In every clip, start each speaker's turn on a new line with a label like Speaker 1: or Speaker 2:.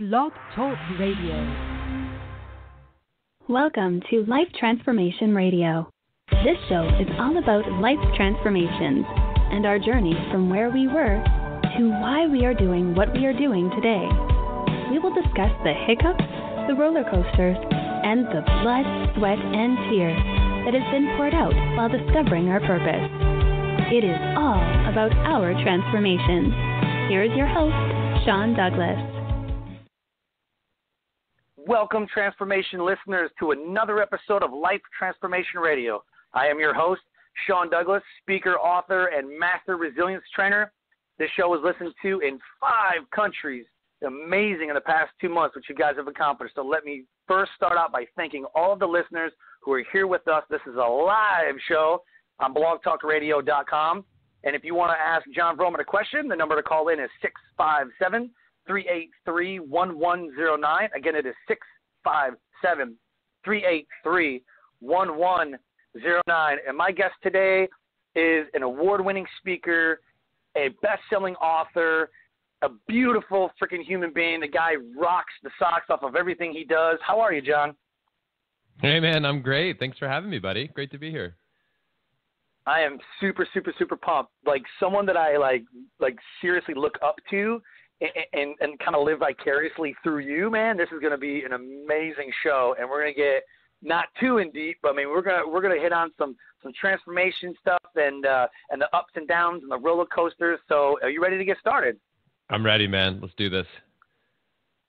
Speaker 1: Blog Talk Radio.
Speaker 2: Welcome to Life Transformation Radio. This show is all about life transformations and our journey from where we were to why we are doing what we are doing today. We will discuss the hiccups, the roller coasters, and the blood, sweat, and tears that has been poured out while discovering our purpose. It is all about our transformations. Here is your host, Sean Douglas.
Speaker 3: Welcome, transformation listeners, to another episode of Life Transformation Radio. I am your host, Sean Douglas, speaker, author, and master resilience trainer. This show was listened to in 5 countries. Amazing in the past 2 months, what you guys have accomplished. So let me first start out by thanking all of the listeners who are here with us. This is a live show on blogtalkradio.com. And if you want to ask Jon Vroman a question, the number to call in is 657-383-1109. Again, it is 657-383-1109. And my guest today is an award-winning speaker, a best-selling author, a beautiful freaking human being. The guy rocks the socks off of everything he does. How are you, Jon?
Speaker 4: Hey, man, I'm great. Thanks for having me, buddy. Great to be here.
Speaker 3: I am super, super, super pumped. Like someone that I like seriously look up to and kind of live vicariously through you, man. This is going to be an amazing show, and we're going to get not too in deep, but I mean we're gonna hit on some transformation stuff and the ups and downs and the roller coasters. So, are you ready to get started?
Speaker 4: I'm ready, man. Let's do this.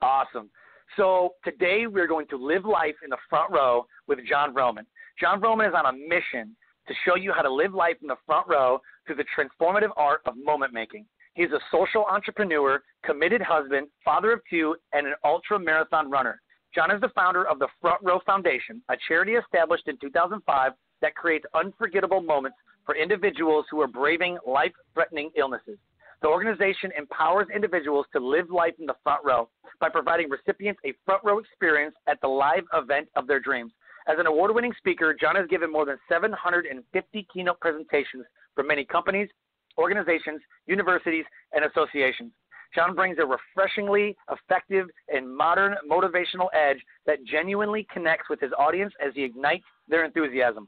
Speaker 3: Awesome. So today we're going to live life in the front row with Jon Vroman. Jon Vroman is on a mission to show you how to live life in the front row through the transformative art of moment making. He's a social entrepreneur, committed husband, father of 2, and an ultramarathon runner. Jon is the founder of the Front Row Foundation, a charity established in 2005 that creates unforgettable moments for individuals who are braving life-threatening illnesses. The organization empowers individuals to live life in the front row by providing recipients a front row experience at the live event of their dreams. As an award-winning speaker, Jon has given more than 750 keynote presentations for many companies, organizations, universities, and associations. Jon brings a refreshingly effective and modern motivational edge that genuinely connects with his audience as he ignites their enthusiasm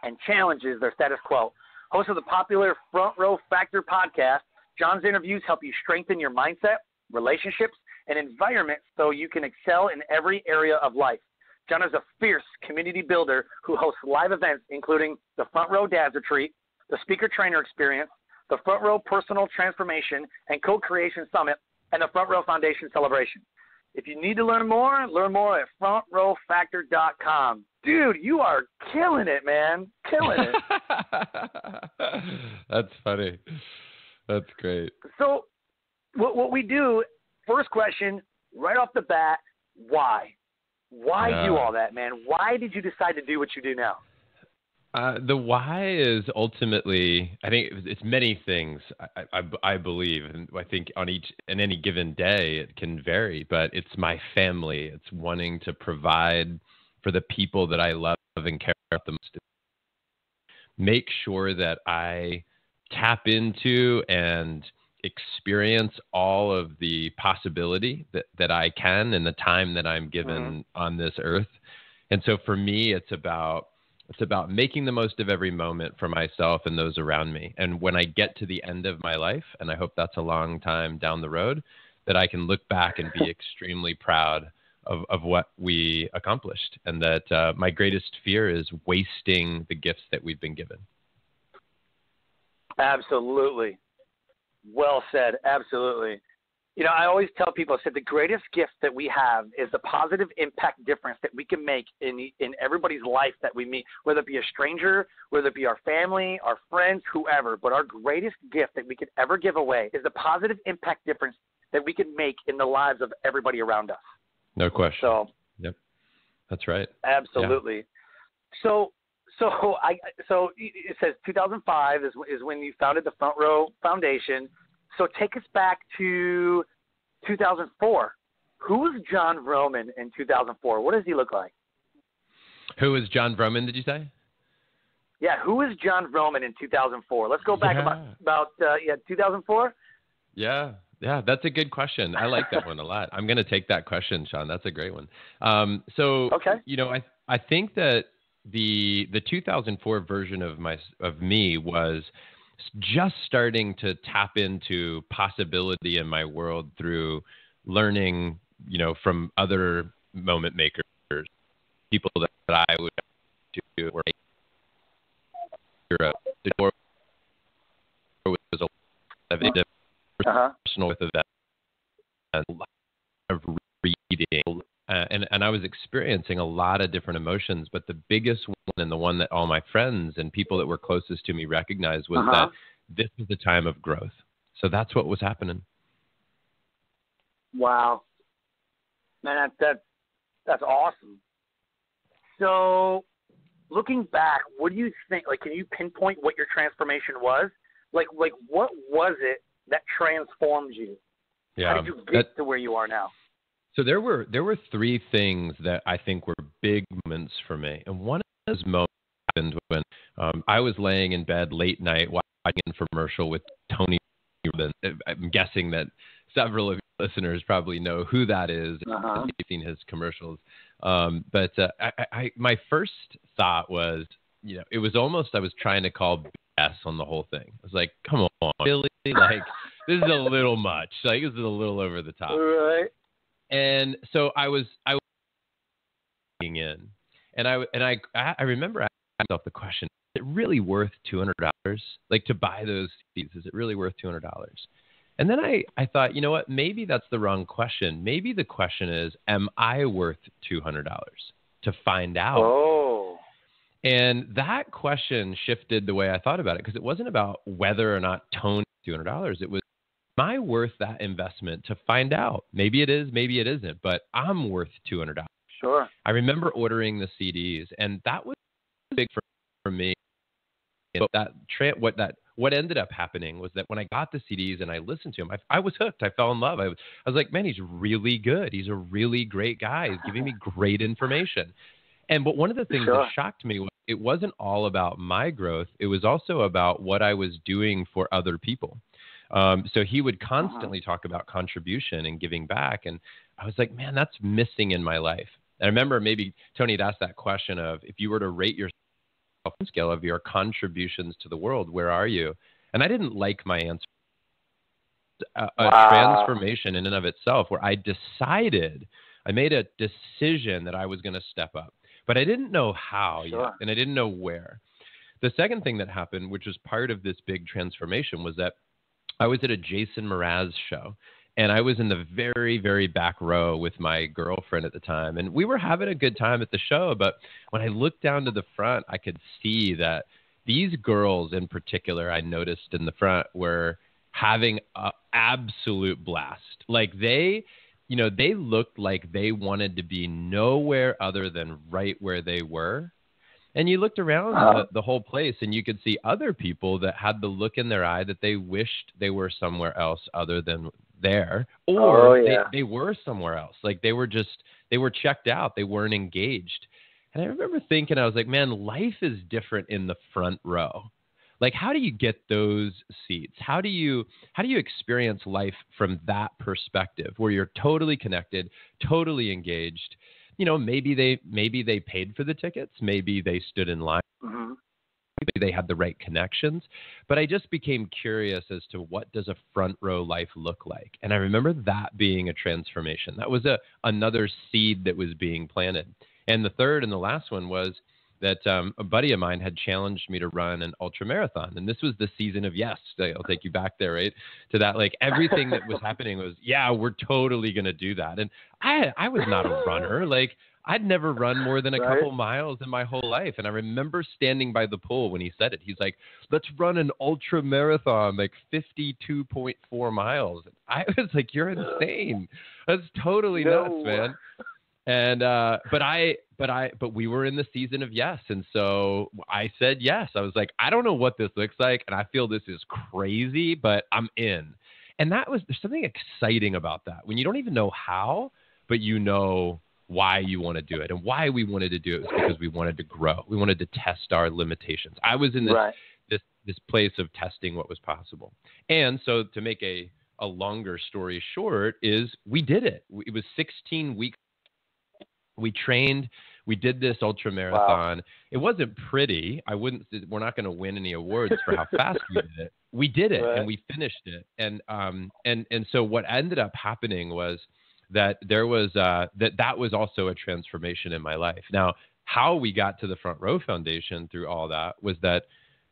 Speaker 3: and challenges their status quo. Host of the popular Front Row Factor podcast, Jon's interviews help you strengthen your mindset, relationships, and environment so you can excel in every area of life. Jon is a fierce community builder who hosts live events including the Front Row Dads Retreat, the Speaker Trainer Experience, the Front Row Personal Transformation and Co-Creation Summit, and the Front Row Foundation Celebration. If you need to learn more at frontrowfactor.com. Dude, you are killing it, man. Killing it.
Speaker 4: That's funny. That's great.
Speaker 3: So what we do, first question, right off the bat, why? Why do all that, man? Why did you decide to do what you do now?
Speaker 4: The why is ultimately, I think it's many things, I believe. And I think on any given day, it can vary, but it's my family. It's wanting to provide for the people that I love and care about the most. Make sure that I tap into and experience all of the possibility that I can in the time that I'm given on this earth. And so for me, it's about making the most of every moment for myself and those around me. And when I get to the end of my life, and I hope that's a long time down the road, that I can look back and be extremely proud of what we accomplished. And that my greatest fear is wasting the gifts that we've been given.
Speaker 3: Absolutely. Well said. Absolutely. You know, I always tell people, I said the greatest gift that we have is the positive impact difference that we can make in everybody's life that we meet, whether it be a stranger, whether it be our family, our friends, whoever. But our greatest gift that we could ever give away is the positive impact difference that we can make in the lives of everybody around us.
Speaker 4: No question.
Speaker 3: So,
Speaker 4: yep, that's right.
Speaker 3: Absolutely. Yeah. So it says 2005 is when you founded the Front Row Foundation. So take us back to 2004. Who was Jon Vroman in 2004? What does he look like?
Speaker 4: Who is Jon Vroman, did you say?
Speaker 3: Yeah, who is Jon Vroman in 2004? Let's go back about 2004.
Speaker 4: Yeah. Yeah, that's a good question. I like that one a lot. I'm going to take that question, Sean. That's a great one.
Speaker 3: Okay.
Speaker 4: I think that the 2004 version of me was just starting to tap into possibility in my world through learning, from other moment makers, people that I would do, or the door was a lot of personal with events, a lot of reading, and I was experiencing a lot of different emotions, but the biggest one, and the one that all my friends and people that were closest to me recognized, was that this was a time of growth. So that's what was happening.
Speaker 3: Wow. Man, that's awesome. So looking back, what do you think, can you pinpoint what your transformation was? Like what was it that transformed you?
Speaker 4: Yeah.
Speaker 3: How did you get to where you are now?
Speaker 4: So there were three things that I think were big moments for me. And one of those moments happened when I was laying in bed late night watching an infomercial with Tony Robbins. I'm guessing that several of your listeners probably know who that is. You've seen his commercials. But my first thought was, it was almost, I was trying to call BS on the whole thing. I was like, come on, really? Like, this is a little much. Like, this is a little over the top.
Speaker 3: Right.
Speaker 4: And so I was in, and I remember asking myself the question: is it really worth $200? Like, to buy those seeds, is it really worth $200? And then I thought, you know what? Maybe that's the wrong question. Maybe the question is, am I worth $200? To find out.
Speaker 3: Oh.
Speaker 4: And that question shifted the way I thought about it, because it wasn't about whether or not Tony $200. It was, am I worth that investment to find out? Maybe it is, maybe it isn't, but I'm worth $200.
Speaker 3: Sure.
Speaker 4: I remember ordering the CDs, and that was big for me. But what ended up happening was that when I got the CDs and I listened to him, I was hooked. I fell in love. I was like, man, he's really good. He's a really great guy. He's giving me great information. But one of the things that shocked me was it wasn't all about my growth. It was also about what I was doing for other people. So he would constantly talk about contribution and giving back. And I was like, man, that's missing in my life. And I remember maybe Tony had asked that question of, if you were to rate yourself on a scale of your contributions to the world, where are you? And I didn't like my answer. A transformation in and of itself, where I made a decision that I was going to step up, but I didn't know how yet, and I didn't know where. The second thing that happened, which was part of this big transformation, was that I was at a Jason Mraz show, and I was in the very, very back row with my girlfriend at the time. And we were having a good time at the show, but when I looked down to the front, I could see that these girls in particular, I noticed in the front, were having an absolute blast. Like they looked like they wanted to be nowhere other than right where they were. And you looked around the whole place, and you could see other people that had the look in their eye that they wished they were somewhere else other than there, or they were somewhere else. Like they were checked out. They weren't engaged. And I remember thinking, I was like, man, life is different in the front row. Like, how do you get those seats? How do you experience life from that perspective, where you're totally connected, totally engaged? Maybe they paid for the tickets. Maybe they stood in line. Mm-hmm. Maybe they had the right connections. But I just became curious as to, what does a front row life look like? And I remember that being a transformation. That was another seed that was being planted. And the third and the last one was that a buddy of mine had challenged me to run an ultramarathon. And this was the season of yes. I'll take you back there, right? To that, like, everything that was happening was, yeah, we're totally going to do that. And I was not a runner. Like, I'd never run more than a couple miles in my whole life. And I remember standing by the pool when he said it. He's like, let's run an ultramarathon, like 52.4 miles. And I was like, you're insane. That's totally nuts, man. And but we were in the season of yes, and so I said yes. I was like, I don't know what this looks like, and I feel this is crazy, but I'm in. And there's something exciting about that, when you don't even know how, but you know why you want to do it. And why we wanted to do it was because we wanted to grow. We wanted to test our limitations. I was in this place of testing what was possible. And so, to make a a longer story short is we did it. It was 16 weeks. We trained. We did this ultra marathon. Wow. It wasn't pretty. We're not going to win any awards for how fast we did it. We did it, right. And we finished it. And so what ended up happening was that there was that was also a transformation in my life. Now, how we got to the Front Row Foundation through all that was that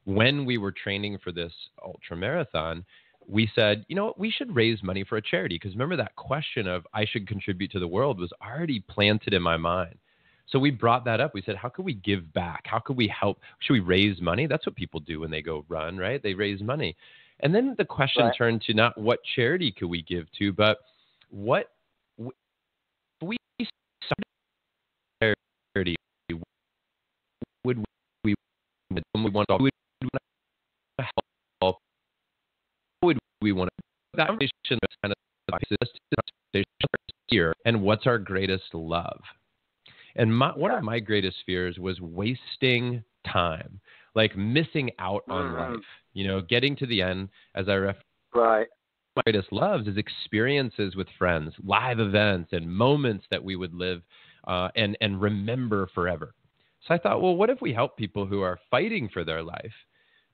Speaker 4: when we were training for this ultra marathon, we said, you know what, we should raise money for a charity. Because remember, that question of I should contribute to the world was already planted in my mind. So we brought that up. We said, how could we give back? How could we help? Should we raise money? That's what people do when they go run, right? They raise money. And then the question turned to not what charity could we give to, but what we started charity would we want to help? Would we want to? That conversation kind of exists here. And what's our greatest love? And one of my greatest fears was wasting time, like missing out on life. Getting to the end, as I referenced.
Speaker 3: Right.
Speaker 4: My greatest loves is experiences with friends, live events, and moments that we would live and remember forever. So I thought, well, what if we help people who are fighting for their life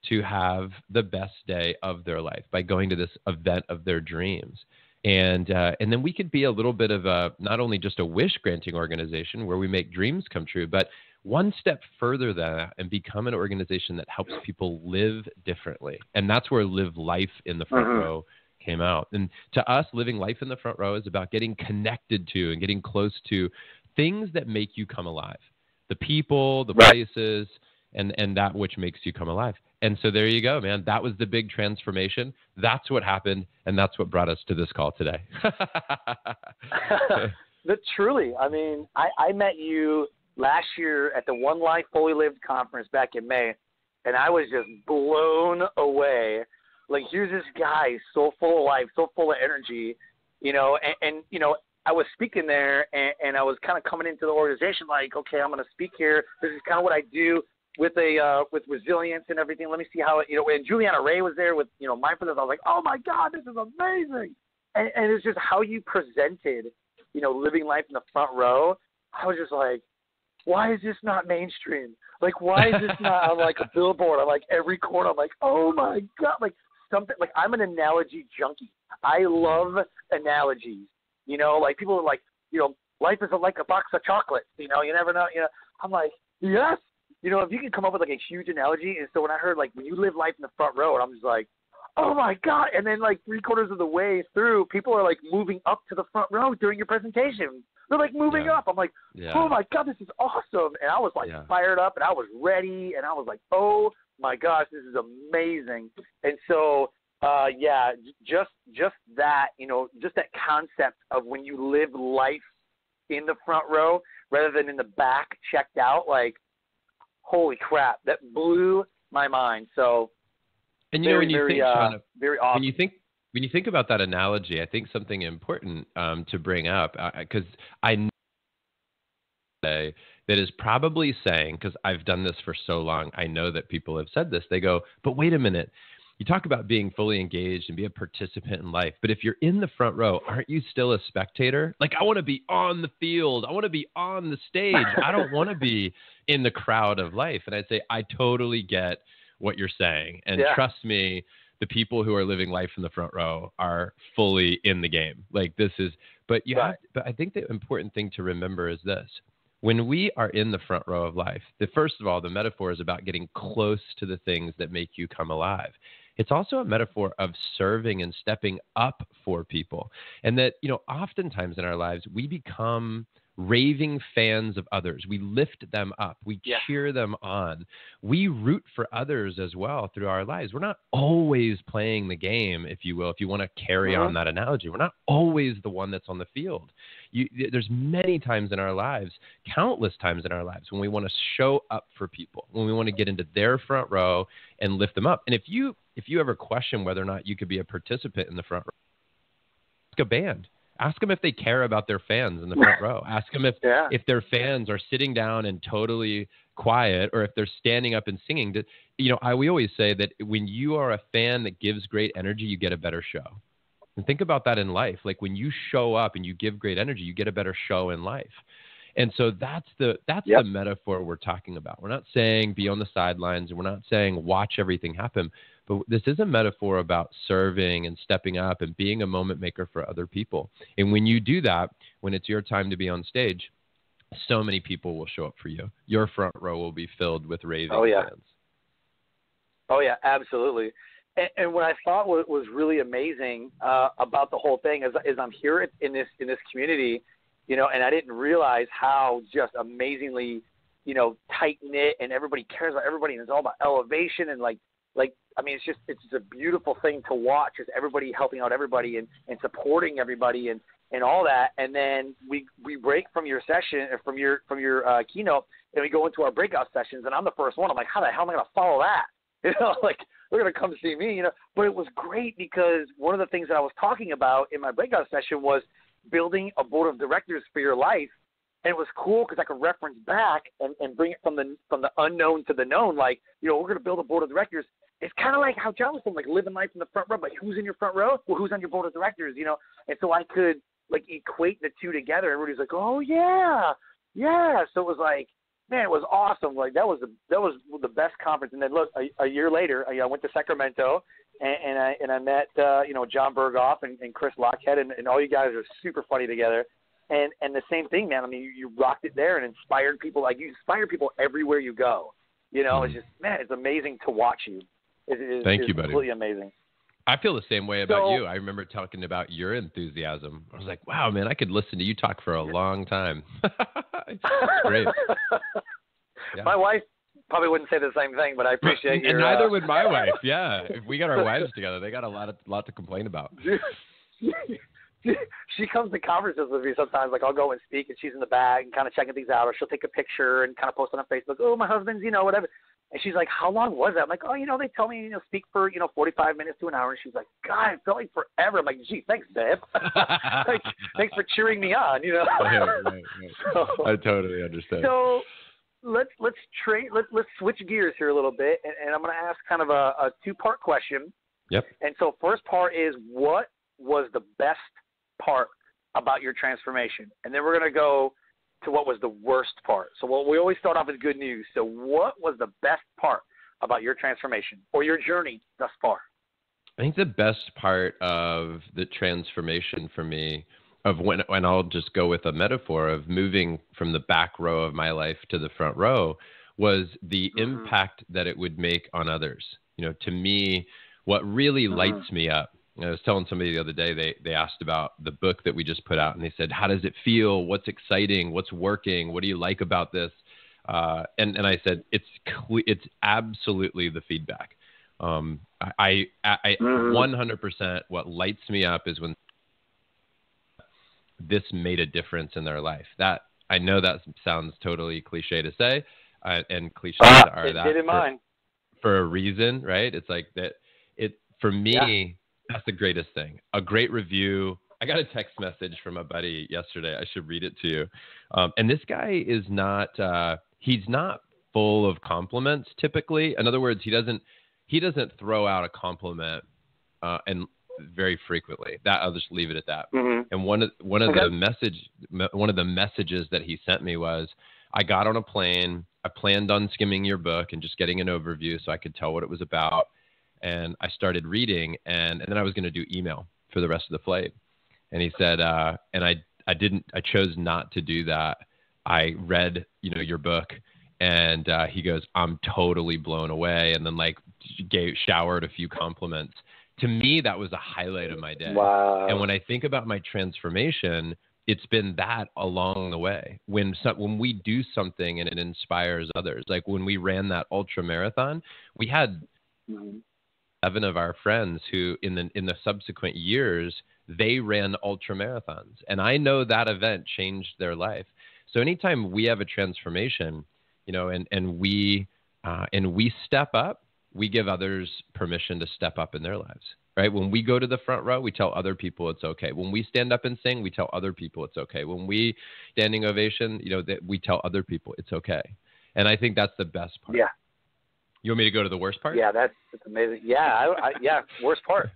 Speaker 4: to have the best day of their life by going to this event of their dreams? And then we could be a little bit of not only just a wish-granting organization where we make dreams come true, but one step further than that and become an organization that helps people live differently. And that's where Live Life in the Front Row came out. And to us, living life in the front row is about getting connected to and getting close to things that make you come alive. The people, the places, and that which makes you come alive. And so there you go, man. That was the big transformation. That's what happened, and that's what brought us to this call today.
Speaker 3: Truly. I mean, I met you last year at the One Life Fully Lived conference back in May, and I was just blown away. Like, here's this guy so full of life, so full of energy, and I was speaking there, and I was kind of coming into the organization like, okay, I'm going to speak here. This is kind of what I do with resilience and everything. Let me see how and Juliana Ray was there with, mindfulness. I was like, oh my God, this is amazing. And it's just how you presented, living life in the front row. I was just like, why is this not mainstream? Like, why is this not on like a billboard on like every corner? I'm like, oh my God, like something, like I'm an analogy junkie. I love analogies, like people are like, life is like a box of chocolates, you never know, I'm like, yes. If you can come up with like a huge analogy. And so when I heard like when you live life in the front row, and I'm just like, oh my God. And then like 3/4 of the way through, people are like moving up to the front row during your presentation. They're like moving up. I'm like, oh my God, this is awesome. And I was like fired up, and I was ready, and I was like, oh my gosh, this is amazing. And so, just that, just that concept of when you live life in the front row rather than in the back checked out, like, holy crap, that blew my mind. So,
Speaker 4: and
Speaker 3: very,
Speaker 4: when you
Speaker 3: very,
Speaker 4: think, Sean,
Speaker 3: very awesome.
Speaker 4: When you think about that analogy, I think something important to bring up, because I know that is probably saying, because I've done this for so long, I know that people have said this. They go, but wait a minute. You talk about being fully engaged and be a participant in life, but if you're in the front row, aren't you still a spectator? Like, I want to be on the field. I want to be on the stage. I don't want to be in the crowd of life. And I'd say, I totally get what you're saying. And trust me, the people who are living life in the front row are fully in the game. Like, this is, but but I think the important thing to remember is this. When we are in the front row of life, first of all, the metaphor is about getting close to the things that make you come alive. It's also a metaphor of serving and stepping up for people. And that, oftentimes in our lives, we become raving fans of others. We lift them up. We cheer them on. We root for others as well through our lives. We're not always playing the game, if you will, if you want to carry on that analogy. We're not always the one that's on the field. There's many times in our lives, countless times in our lives, when we want to show up for people, when we want to get into their front row and lift them up. And if you ever question whether or not you could be a participant in the front row, ask a band. Ask them if they care about their fans in the front row. Ask them if their fans are sitting down and totally quiet, or if they're standing up and singing. We always say that when you are a fan that gives great energy, you get a better show. And think about that in life. Like when you show up and you give great energy, you get a better show in life. And so that's the metaphor we're talking about. We're not saying be on the sidelines, and we're not saying watch everything happen. But this is a metaphor about serving and stepping up and being a moment maker for other people. And when you do that, when it's your time to be on stage, so many people will show up for you. Your front row will be filled with raving fans.
Speaker 3: Oh, yeah, absolutely. And what I thought was really amazing about the whole thing is I'm here in this community, you know, and I didn't realize how just amazingly, you know, tight-knit, and everybody cares about everybody, and it's all about elevation, and like I mean, it's just a beautiful thing to watch, is everybody helping out everybody and supporting everybody and all that. And then we break from your session, from your keynote, and we go into our breakout sessions, and I'm the first one. I'm like, how the hell am I going to follow that? You know, like, they're going to come see me, you know. But it was great because one of the things that I was talking about in my breakout session was building a board of directors for your life. And it was cool because I could reference back and bring it from the unknown to the known. Like, you know, we're going to build a board of directors. It's kind of like how Jon was saying, like, living life in the front row. But who's in your front row? Well, who's on your board of directors, you know? And so I could, like, equate the two together. Everybody's like, oh, yeah. So it was like, man, it was awesome. Like, that was the best conference. And then, look, a year later, I went to Sacramento, and I met, you know, John Berghoff and Chris Lockhead, and all you guys are super funny together. And the same thing, man. I mean, you rocked it there and inspired people. Like, you inspire people everywhere you go. You know, it's just, man, it's amazing to watch you.
Speaker 4: Thank you, buddy.
Speaker 3: It's completely amazing.
Speaker 4: I feel the same way about you. I remember talking about your enthusiasm. I was like, wow, man, I could listen to you talk for a long time. It's great. Yeah.
Speaker 3: My wife probably wouldn't say the same thing, but I appreciate your...
Speaker 4: And neither would my wife, yeah. If we got our wives together, they got a lot to complain about.
Speaker 3: She comes to conferences with me sometimes. Like, I'll go and speak, and she's in the back and kind of checking things out, or she'll take a picture and kind of post it on Facebook. Oh, my husband's, you know, whatever. And she's like, how long was that? I'm like, oh, you know, they tell me, you know, speak for, you know, 45 minutes to an hour. And she's like, God, it felt like forever. I'm like, gee, thanks, babe. Like, thanks for cheering me on, you know.
Speaker 4: Right. So, I totally understand.
Speaker 3: So let's switch gears here a little bit, and I'm going to ask kind of a two-part question.
Speaker 4: Yep.
Speaker 3: And so first part is, what was the best part about your transformation? And then we're going to go to what was the worst part. So we always start off with good news. So what was the best part about your transformation or your journey thus far?
Speaker 4: I think the best part of the transformation for me, of when I'll just go with a metaphor of moving from the back row of my life to the front row, was the impact that it would make on others. You know, to me, what really lights me up. I was telling somebody the other day, they asked about the book that we just put out, and they said, how does it feel? What's exciting? What's working? What do you like about this? And I said, it's absolutely the feedback. I 100% what lights me up is when this made a difference in their life. That, I know that sounds totally cliche to say, and cliches are that for a reason, right? It's like that. For me, that's the greatest thing. A great review. I got a text message from a buddy yesterday. I should read it to you. And this guy is not, he's not full of compliments typically. In other words, he doesn't throw out a compliment and very frequently. That, I'll just leave it at that. And one of the messages that he sent me was, I got on a plane. I planned on skimming your book and just getting an overview so I could tell what it was about. And I started reading, and then I was going to do email for the rest of the flight. And he said, and I chose not to do that. I read, you know, your book, and he goes, I'm totally blown away. And then showered a few compliments. To me, that was a highlight of my day.
Speaker 3: Wow.
Speaker 4: And when I think about my transformation, it's been that along the way. When we do something and it inspires others, like when we ran that ultramarathon, we had 7 of our friends who in the subsequent years, they ran ultramarathons. And I know that event changed their life. So anytime we have a transformation, you know, and we step up, we give others permission to step up in their lives, right? When we go to the front row, we tell other people it's okay. When we stand up and sing, we tell other people it's okay. When we standing ovation, you know, that we tell other people it's okay. And I think that's the best part.
Speaker 3: Yeah.
Speaker 4: You want me to go to the worst part?
Speaker 3: Yeah, that's amazing. Yeah, worst part.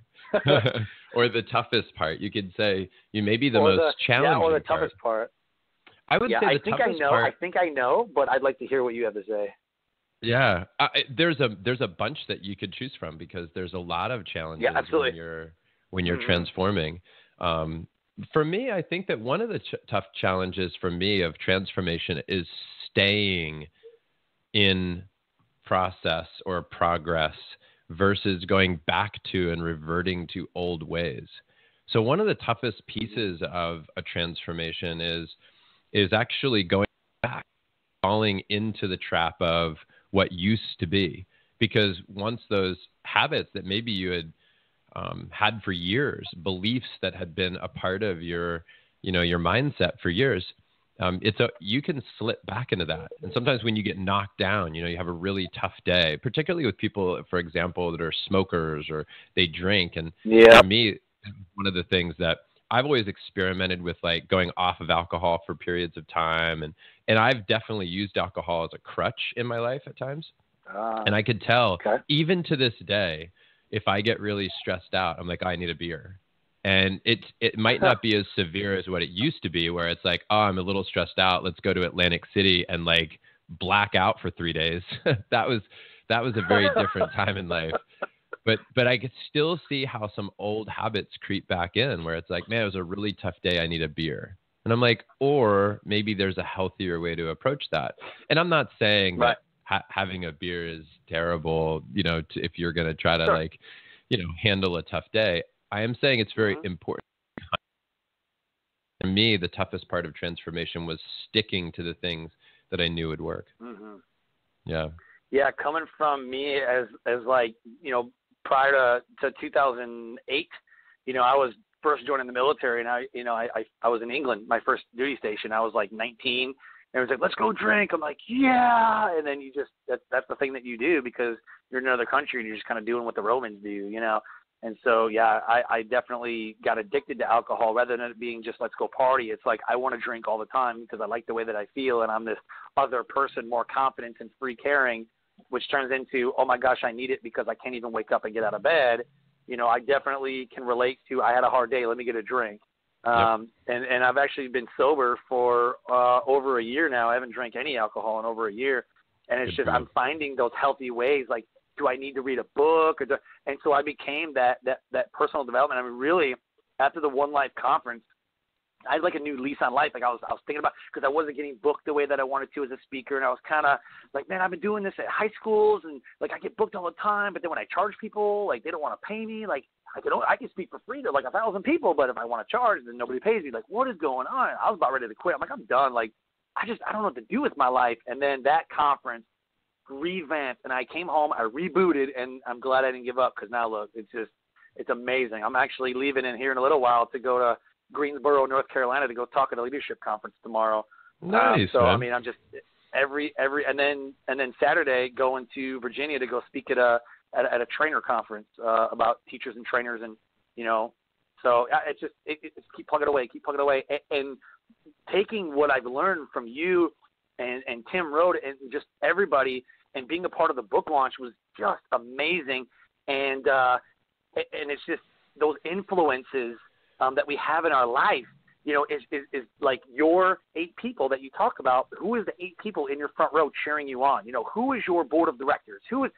Speaker 4: or the toughest part. You could say maybe the most challenging
Speaker 3: or the toughest part.
Speaker 4: I would say the toughest part.
Speaker 3: I think I know, but I'd like to hear what you have to say.
Speaker 4: Yeah, there's a bunch that you could choose from because there's a lot of challenges when you're transforming. For me, I think that one of the tough challenges for me of transformation is staying in process or progress versus going back to and reverting to old ways. So one of the toughest pieces of a transformation is actually going back, falling into the trap of what used to be. Because once those habits that maybe you had for years, beliefs that had been a part of your mindset for years, you can slip back into that. And sometimes when you get knocked down, you have a really tough day, particularly with people, for example, that are smokers or they drink. And for me, one of the things that I've always experimented with, like going off of alcohol for periods of time. And I've definitely used alcohol as a crutch in my life at times. And I could tell, even to this day, if I get really stressed out, I'm like, I need a beer. And it might not be as severe as what it used to be, where it's like, oh, I'm a little stressed out. Let's go to Atlantic City and like black out for 3 days. That was a very different time in life. But I could still see how some old habits creep back in, where it's like, man, it was a really tough day. I need a beer. And I'm like, or maybe there's a healthier way to approach that. And I'm not saying that having a beer is terrible, if you're going to try to handle a tough day. I am saying it's very important. For me, the toughest part of transformation was sticking to the things that I knew would work. Yeah. Yeah.
Speaker 3: Coming from me as like, prior to 2008, I was first joining the military, and I was in England, my first duty station. I was like 19, and it was like, let's go drink. I'm like, yeah. And then that's the thing that you do because you're in another country and you're just kind of doing what the Romans do, And so, I definitely got addicted to alcohol rather than it being just let's go party. It's like I want to drink all the time because I like the way that I feel, and I'm this other person, more confident and free caring, which turns into, oh my gosh, I need it because I can't even wake up and get out of bed. I definitely can relate to, I had a hard day, let me get a drink. And I've actually been sober for over a year now. I haven't drank any alcohol in over a year. And it's just, I'm finding those healthy ways, like, do I need to read a book? And so I became that personal development. I mean, really, after the One Life conference, I had like a new lease on life. Like I was thinking about, because I wasn't getting booked the way that I wanted to as a speaker. And I was kind of like, man, I've been doing this at high schools and like I get booked all the time. But then when I charge people, like they don't want to pay me. Like I can speak for free to like 1,000 people. But if I want to charge, then nobody pays me. Like, what is going on? I was about ready to quit. I'm like, I'm done. Like, I don't know what to do with my life. And then that conference revamped, and I came home, I rebooted, and I'm glad I didn't give up because now look, it's amazing. I'm actually leaving in here in a little while to go to Greensboro, North Carolina to go talk at a leadership conference tomorrow.
Speaker 4: Nice.
Speaker 3: So man. I mean, I'm just every and then Saturday going to Virginia to go speak at a trainer conference about teachers and trainers, and so it's just keep plugging away, and taking what I've learned from you and Tim Rode and just everybody, and being a part of the book launch was just amazing. And it's just those influences that we have in our life, is like your 8 people that you talk about. Who is the 8 people in your front row cheering you on? Who is your board of directors? Who is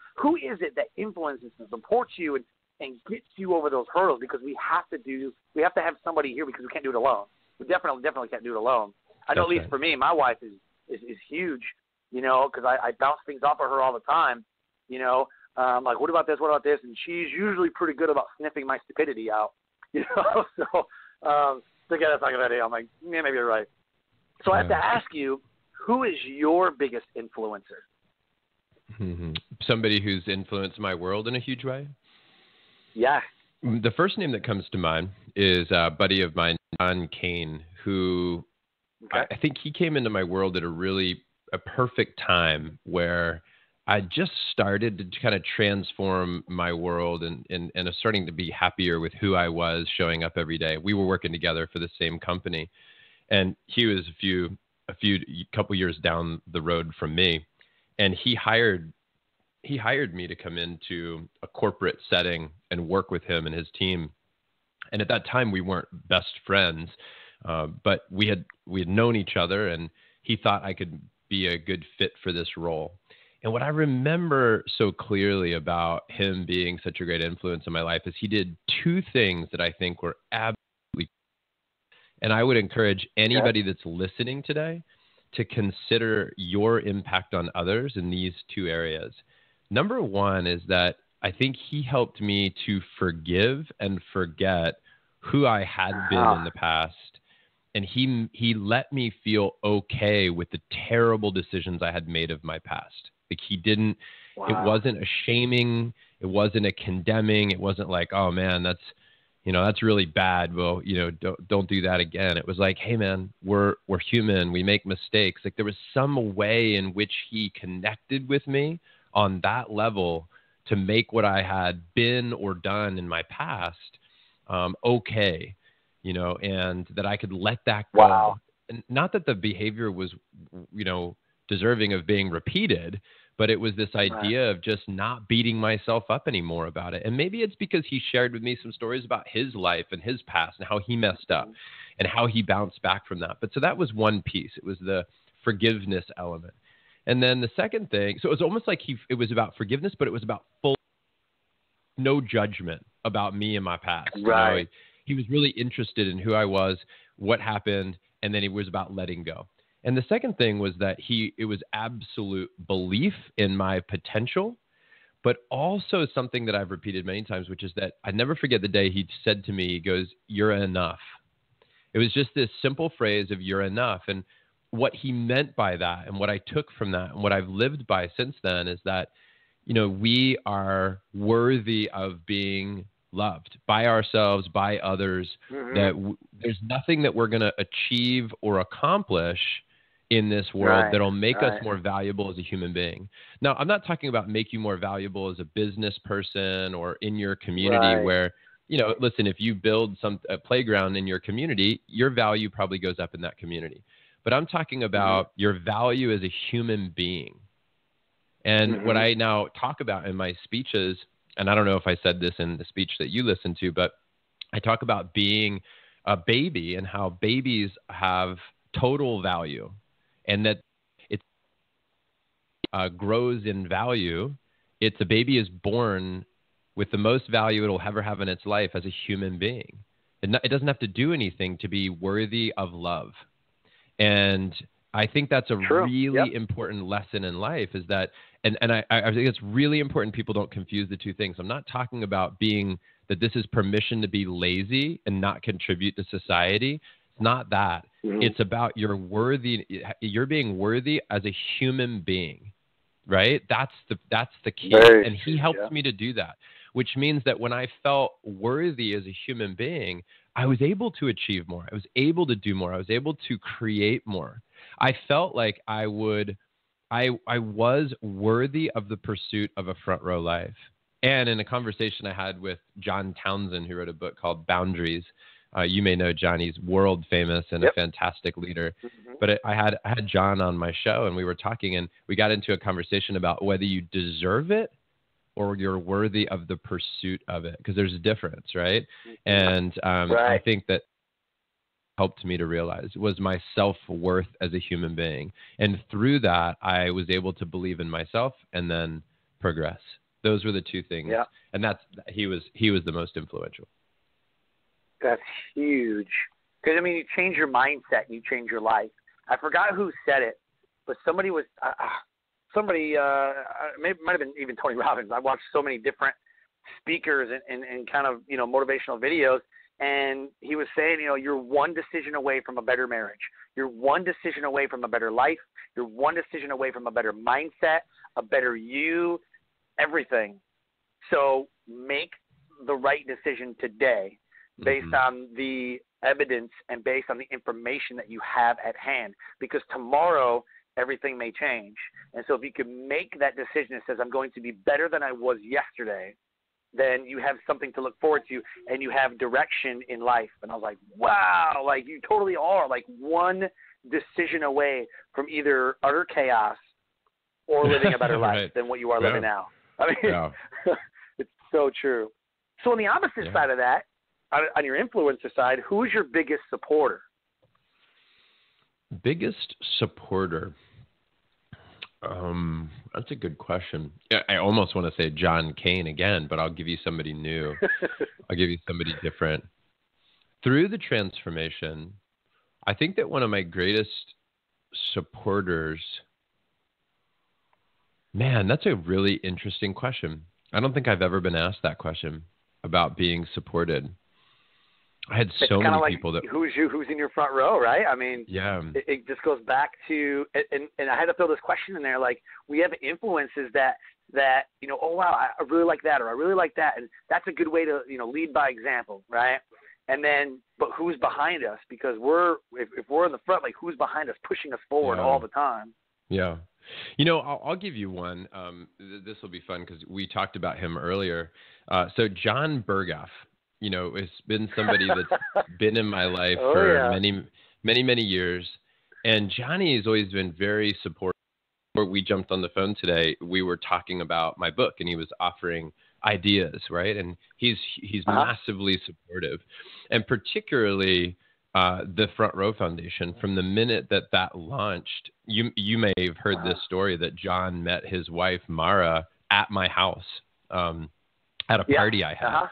Speaker 3: it that influences and supports you and gets you over those hurdles? Because we have to have somebody here because we can't do it alone. We definitely can't do it alone. I know, at least for me, my wife is huge, because I bounce things off of her all the time, like, what about this? What about this? And she's usually pretty good about sniffing my stupidity out, so again, that's not a good idea. I'm like, yeah, maybe you're right. So I have to ask you, who is your biggest influencer?
Speaker 4: Somebody who's influenced my world in a huge way?
Speaker 3: Yeah.
Speaker 4: The first name that comes to mind is a buddy of mine, John Kane, who I think he came into my world at a perfect time where I just started to kind of transform my world and starting to be happier with who I was showing up every day. We were working together for the same company, and he was a couple years down the road from me, and he hired me to come into a corporate setting and work with him and his team. And at that time, we weren't best friends, but we had known each other, and he thought I could be a good fit for this role. And what I remember so clearly about him being such a great influence in my life is he did two things that I think were absolutely, and I would encourage anybody that's listening today to consider your impact on others in these two areas. Number one is that I think he helped me to forgive and forget who I had been in the past. And he let me feel okay with the terrible decisions I had made of my past. Like he didn't, it wasn't a shaming, it wasn't a condemning, it wasn't like, oh man, that's really bad. Well, don't do that again. It was like, hey man, we're human, we make mistakes. Like there was some way in which he connected with me on that level to make what I had been or done in my past okay, and that I could let that go.
Speaker 3: Wow.
Speaker 4: And not that the behavior was, deserving of being repeated, but it was this idea of just not beating myself up anymore about it. And maybe it's because he shared with me some stories about his life and his past and how he messed up and how he bounced back from that. But so that was one piece. It was the forgiveness element. And then the second thing, so it was almost like it was about forgiveness, but it was about no judgment about me and my past.
Speaker 3: Right.
Speaker 4: He was really interested in who I was, what happened, and then it was about letting go. And the second thing was that it was absolute belief in my potential, but also something that I've repeated many times, which is that I never forget the day he said to me, he goes, "You're enough." It was just this simple phrase of "you're enough." And what he meant by that and what I took from that and what I've lived by since then is that, we are worthy of being loved by ourselves, by others, that there's nothing that we're going to achieve or accomplish in this world that'll make us more valuable as a human being. Now, I'm not talking about make you more valuable as a business person or in your community where, listen, if you build a playground in your community, your value probably goes up in that community. But I'm talking about your value as a human being. And what I now talk about in my speeches, and I don't know if I said this in the speech that you listened to, but I talk about being a baby and how babies have total value and that it grows in value. It's a baby is born with the most value it'll ever have in its life as a human being. It doesn't have to do anything to be worthy of love. And I think that's a really important lesson in life is that, and I think it's really important people don't confuse the two things. I'm not talking about that this is permission to be lazy and not contribute to society. It's not that. It's about you're being worthy as a human being, right? That's the key. And he helped me to do that, which means that when I felt worthy as a human being, I was able to achieve more. I was able to do more. I was able to create more. I felt like I was worthy of the pursuit of a front row life. And in a conversation I had with John Townsend, who wrote a book called Boundaries, you may know John. He's world famous and a fantastic leader. But I had John on my show, and we were talking, and we got into a conversation about whether you deserve it or you're worthy of the pursuit of it, because there's a difference, right? And I think that helped me to realize was my self-worth as a human being. And through that, I was able to believe in myself and then progress. Those were the two things. Yeah. And he was the most influential.
Speaker 3: That's huge. Because, you change your mindset and you change your life. I forgot who said it, but somebody was maybe it might have been even Tony Robbins. I watched so many different speakers and kind of, motivational videos. And he was saying, you're one decision away from a better marriage. You're one decision away from a better life. You're one decision away from a better mindset, a better you, everything. So make the right decision today based on the evidence and based on the information that you have at hand, because tomorrow everything may change. And so if you can make that decision that says, I'm going to be better than I was yesterday, then you have something to look forward to and you have direction in life. And I was like, wow, like you totally are like one decision away from either utter chaos or living a better life than what you are living now. I mean, it's so true. So on the opposite side of that, on your influencer side, who's your biggest supporter?
Speaker 4: Biggest supporter. That's a good question. I almost want to say John Kane again, but I'll give you somebody new. I'll give you somebody different. Through the transformation, I think that one of my greatest supporters, man, that's a really interesting question. I don't think I've ever been asked that question about being supported. I had so many people that
Speaker 3: who's in your front row, right? I mean,
Speaker 4: yeah,
Speaker 3: it just goes back to, and I had to throw this question in there. Like, we have influences that oh wow, I really like that, or I really like that, and that's a good way to lead by example, right? And then, but who's behind us? Because if we're in the front, like, who's behind us, pushing us forward all the time?
Speaker 4: Yeah. I'll give you one. This will be fun because we talked about him earlier. So John Berghoff, has been somebody that's been in my life for many, many, many years. And Johnny has always been very supportive. Before we jumped on the phone today, we were talking about my book, and he was offering ideas, right? And he's massively supportive. And particularly the Front Row Foundation, from the minute that launched, you may have heard this story that John met his wife, Mara, at my house at a party I had.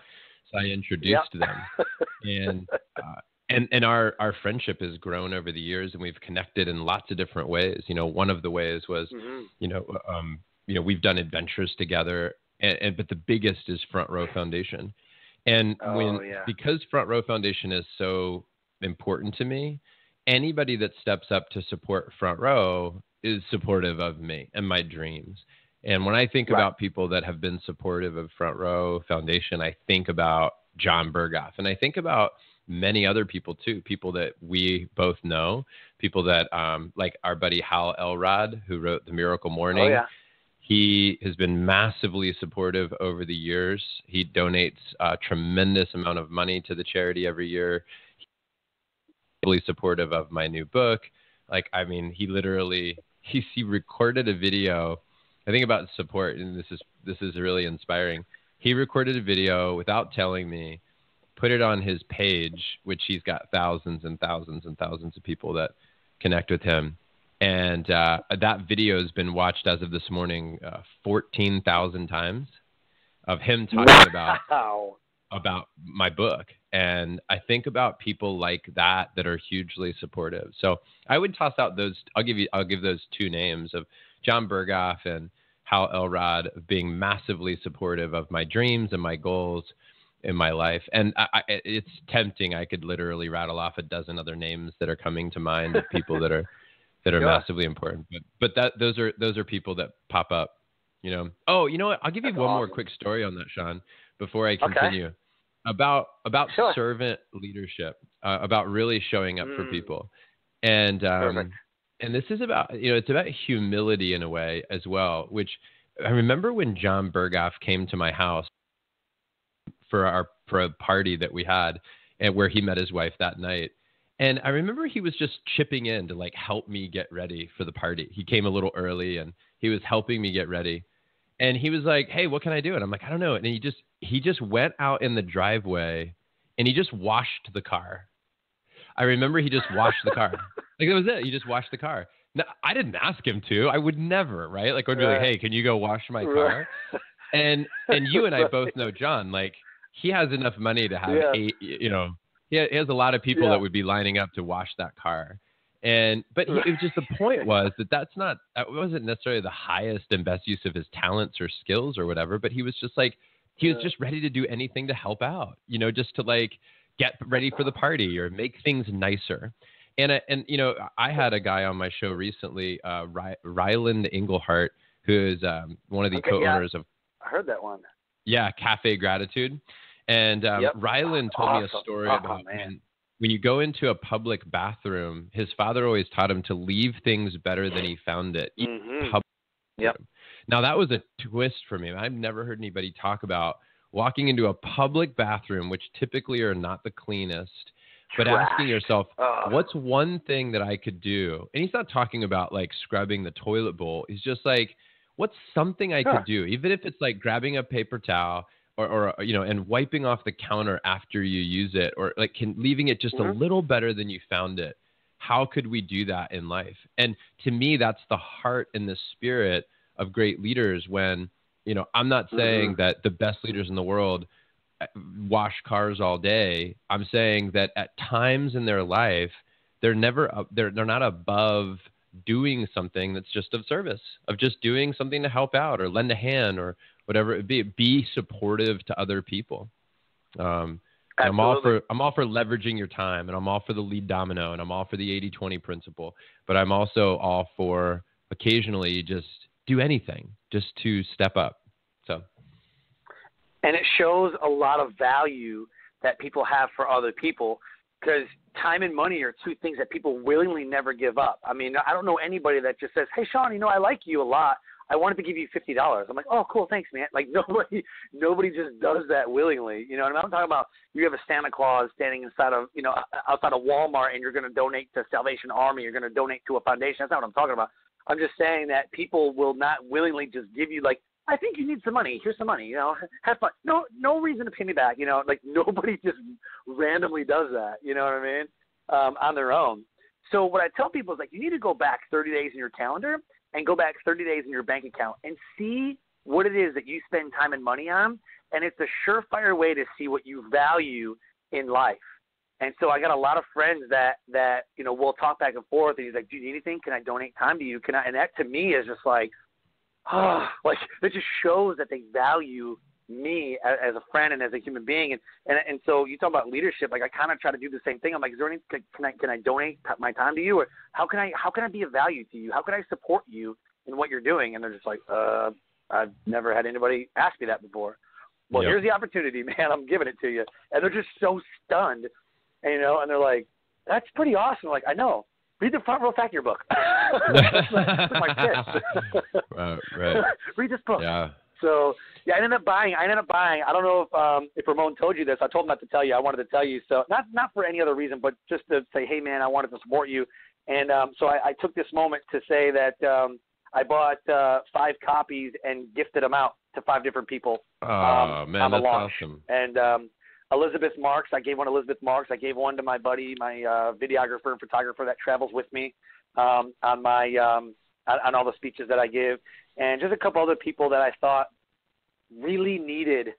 Speaker 4: So I introduced them. And our friendship has grown over the years, and we've connected in lots of different ways. One of the ways was, we've done adventures together, but the biggest is Front Row Foundation. And because Front Row Foundation is so important to me, anybody that steps up to support Front Row is supportive of me and my dreams. And when I think about people that have been supportive of Front Row Foundation, I think about John Berghoff, and I think about many other people too, people that we both know, people that like our buddy Hal Elrod, who wrote The Miracle Morning. He has been massively supportive over the years. He donates a tremendous amount of money to the charity every year. He's really supportive of my new book. Like, I mean, he recorded a video. I think about support, and this is really inspiring. He recorded a video without telling me, put it on his page, which he's got thousands and thousands and thousands of people that connect with him. And that video has been watched as of this morning 14,000 times, of him talking about my book. And I think about people like that are hugely supportive. So I would toss out those. I'll give those two names of John Berghoff and Hal Elrod, being massively supportive of my dreams and my goals in my life. And it's tempting. I could literally rattle off a dozen other names that are coming to mind of people that are massively important. But those are people that pop up, Oh, you know what? I'll give you one more quick story on that, Sean, before I continue. About servant leadership, about really showing up for people. And this is about, it's about humility in a way as well, which I remember when John Berghoff came to my house for a party that we had, and where he met his wife that night. And I remember he was just chipping in to help me get ready for the party. He came a little early and he was helping me get ready. And he was like, "Hey, what can I do?" And I'm like, "I don't know." And he just went out in the driveway and he just washed the car. I remember he just washed the car. That was it. He just washed the car. Now, I didn't ask him to. I would never, right? I'd be like, "Hey, can you go wash my car?" And you and I both know John. He has enough money to have he has a lot of people that would be lining up to wash that car. But it was just, the point was that wasn't necessarily the highest and best use of his talents or skills or whatever, but he was just he was just ready to do anything to help out, just to get ready for the party or make things nicer. And I had a guy on my show recently, Ryland Englehart, who is one of the co-owners of,
Speaker 3: I heard that one.
Speaker 4: Yeah, Cafe Gratitude. And Ryland told me a story about when you go into a public bathroom, his father always taught him to leave things better than he found it. Now, that was a twist for me. I've never heard anybody talk about walking into a public bathroom, which typically are not the cleanest, but asking yourself, what's one thing that I could do? And he's not talking about scrubbing the toilet bowl. He's just what's something I could do? Even if it's grabbing a paper towel and wiping off the counter after you use it, or like leaving it just a little better than you found it. How could we do that in life? And to me, that's the heart and the spirit of great leaders. When, I'm not saying that the best leaders in the world wash cars all day. I'm saying that at times in their life, they're not above doing something that's just of service, of just doing something to help out or lend a hand or whatever it be supportive to other people. I'm all for leveraging your time, and I'm all for the lead domino, and I'm all for the 80-20 principle, but I'm also all for occasionally just do anything just to step up.
Speaker 3: And it shows a lot of value that people have for other people, because time and money are two things that people willingly never give up. I mean, I don't know anybody that just says, hey, Sean, I like you a lot. I wanted to give you $50. I'm like, oh, cool, thanks, man. Like, nobody just does that willingly. You know what I mean? I'm talking about you have a Santa Claus standing inside of, outside of Walmart, and you're going to donate to Salvation Army. You're going to donate to a foundation. That's not what I'm talking about. I'm just saying that people will not willingly just give you, like, I think you need some money. Here's some money, have fun. No reason to pay me back, like nobody just randomly does that, you know what I mean, on their own. So what I tell people is, like, you need to go back 30 days in your calendar and go back 30 days in your bank account and see what it is that you spend time and money on. And it's a surefire way to see what you value in life. And so I got a lot of friends that we'll talk back and forth, and he's like, do you need anything? Can I donate time to you? And that to me is just like, like it just shows that they value me as a friend and as a human being. And so you talk about leadership, like I kind of try to do the same thing. I'm like, is there any, can I donate my time to you? Or how can I be of value to you? How can I support you in what you're doing? And they're just like, I've never had anybody ask me that before. Well, Here's the opportunity, man. I'm giving it to you. And they're just so stunned, and they're like, that's pretty awesome. Like, I know. Read the Front Row Factor book. That's my pitch.
Speaker 4: Right.
Speaker 3: Read this book.
Speaker 4: Yeah.
Speaker 3: So I ended up buying. I don't know if Ramon told you this. I told him not to tell you. I wanted to tell you. So not for any other reason, but just to say, hey man, I wanted to support you. And so I took this moment to say that I bought 5 copies and gifted them out to 5 different people.
Speaker 4: Oh man,
Speaker 3: on the
Speaker 4: that's
Speaker 3: launch.
Speaker 4: awesome.
Speaker 3: And Elizabeth Marks, I gave one to Elizabeth Marks. I gave one to my buddy, my videographer and photographer that travels with me on all the speeches that I give, and just a couple other people that I thought really needed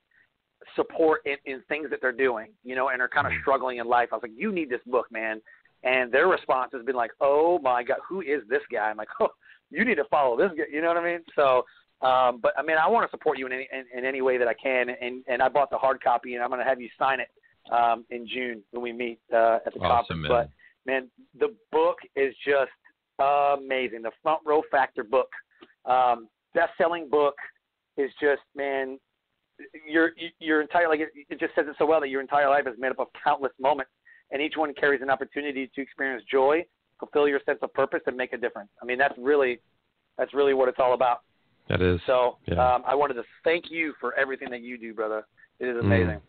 Speaker 3: support in things that they're doing, and are kind of struggling in life. I was like, you need this book, man. And their response has been like, oh my God, who is this guy? I'm like, oh, you need to follow this guy. You know what I mean? So, but I mean, I want to support you in any way that I can. And I bought the hard copy, and I'm going to have you sign it in June when we meet at the conference.
Speaker 4: Man.
Speaker 3: But man, the book is just amazing. The Front Row Factor book, best-selling book, is just, man, your entire, like it just says it so well, that your entire life is made up of countless moments, and each one carries an opportunity to experience joy, fulfill your sense of purpose, and make a difference. I mean, that's really what it's all about.
Speaker 4: That is.
Speaker 3: So
Speaker 4: yeah.
Speaker 3: I wanted to thank you for everything that you do, brother. It is amazing.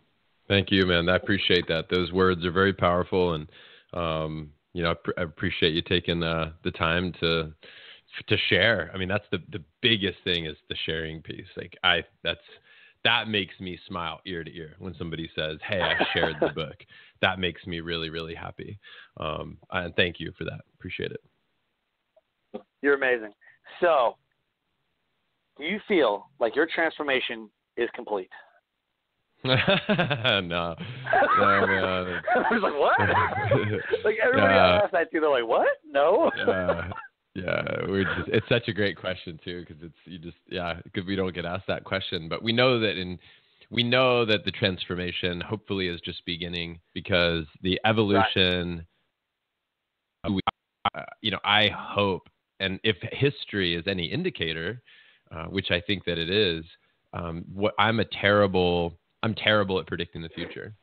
Speaker 4: Thank you, man. I appreciate that. Those words are very powerful, and I appreciate you taking the time to share. I mean, that's the biggest thing, is the sharing piece. Like that makes me smile ear to ear when somebody says, "Hey, I shared the book." That makes me really, really happy. And thank you for that. Appreciate it.
Speaker 3: You're amazing. So, do you feel like your transformation is complete?
Speaker 4: No. Man.
Speaker 3: I was like, what? Like everybody asked that too. They're like, what? No.
Speaker 4: Yeah. It's such a great question too, because because we don't get asked that question, but we know that the transformation hopefully is just beginning, because the evolution. Right. I hope, and if history is any indicator, which I think that it is, I'm terrible at predicting the future,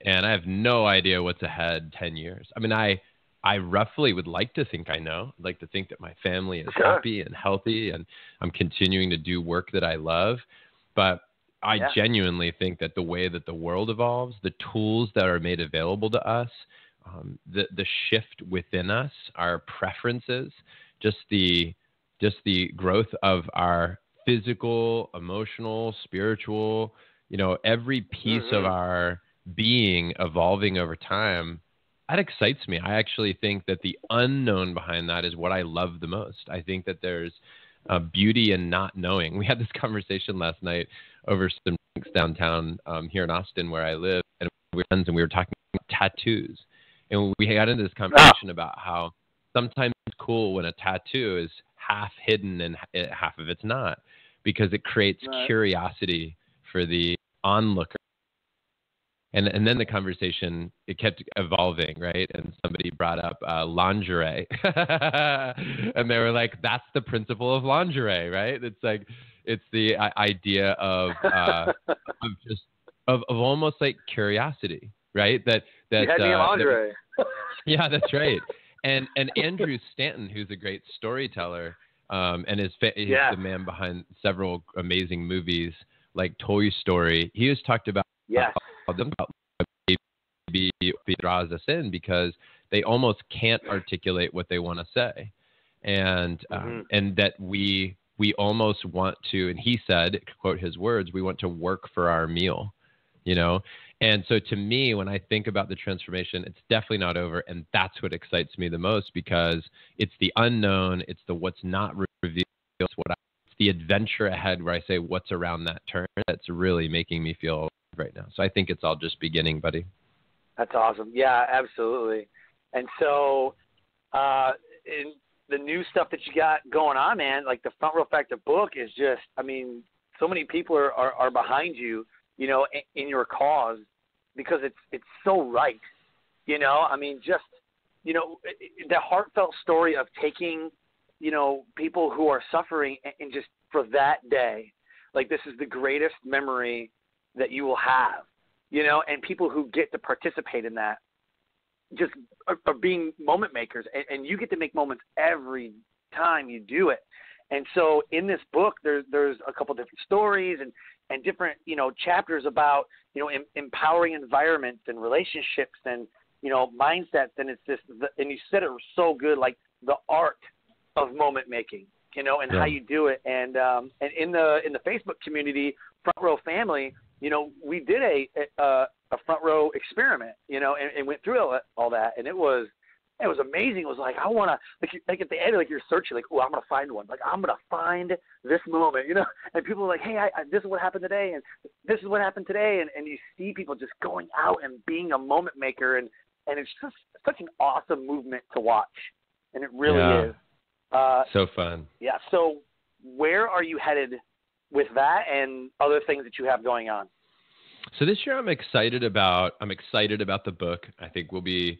Speaker 4: and I have no idea what's ahead 10 years. I mean, I roughly would like to think I know. I'd like to think that my family is happy and healthy, and I'm continuing to do work that I love. But I genuinely think that the way that the world evolves, the tools that are made available to us, the shift within us, our preferences, just the growth of our physical, emotional, spiritual every piece of our being evolving over time, that excites me. I actually think that the unknown behind that is what I love the most. I think that there's beauty in not knowing. We had this conversation last night over some drinks downtown here in Austin where I live, and we were friends, and we were talking about tattoos. And we got into this conversation about how sometimes it's cool when a tattoo is half hidden and half of it's not, because it creates curiosity for the onlooker. And then the conversation, it kept evolving, right? And somebody brought up lingerie. And they were like, that's the principle of lingerie, right? It's like, it's the idea of almost like curiosity, right? That
Speaker 3: you had me in lingerie.
Speaker 4: Yeah, that's right. And Andrew Stanton, who's a great storyteller, and he's the man behind several amazing movies like Toy Story. He has talked about them about maybe draws us in because they almost can't articulate what they want to say, and that we almost want to. And he said, quote his words, "We want to work for our meal," And so to me, when I think about the transformation, it's definitely not over, and that's what excites me the most, because it's the unknown, it's the what's not revealed, it's the adventure ahead, where I say what's around that turn that's really making me feel alive right now. So I think it's all just beginning, buddy.
Speaker 3: That's awesome. Yeah, absolutely. And so in the new stuff that you got going on, man, like the Front Row Factor book is just, I mean, so many people are behind you, in your cause, because it's so right. I mean, just, the heartfelt story of taking, people who are suffering and just for that day, like this is the greatest memory that you will have, and people who get to participate in that just are being moment makers, and you get to make moments every time you do it. And so in this book, there's a couple different stories and different, chapters about, empowering environments and relationships and, mindsets. And it's just, and you said it so good, like the art of moment making, and how you do it. And in the Facebook community, Front Row Family, we did a front row experiment, and went through all that. And it was amazing. It was like, I want to, like at the end, like you're searching, like, oh, I'm going to find one. Like, I'm going to find this moment, and people are like, hey, this is what happened today. And this is what happened today. And you see people just going out and being a moment maker. And it's just such an awesome movement to watch. And it really is.
Speaker 4: So fun. Yeah.
Speaker 3: So where are you headed with that and other things that you have going on?
Speaker 4: So this year I'm excited about the book. I think we'll be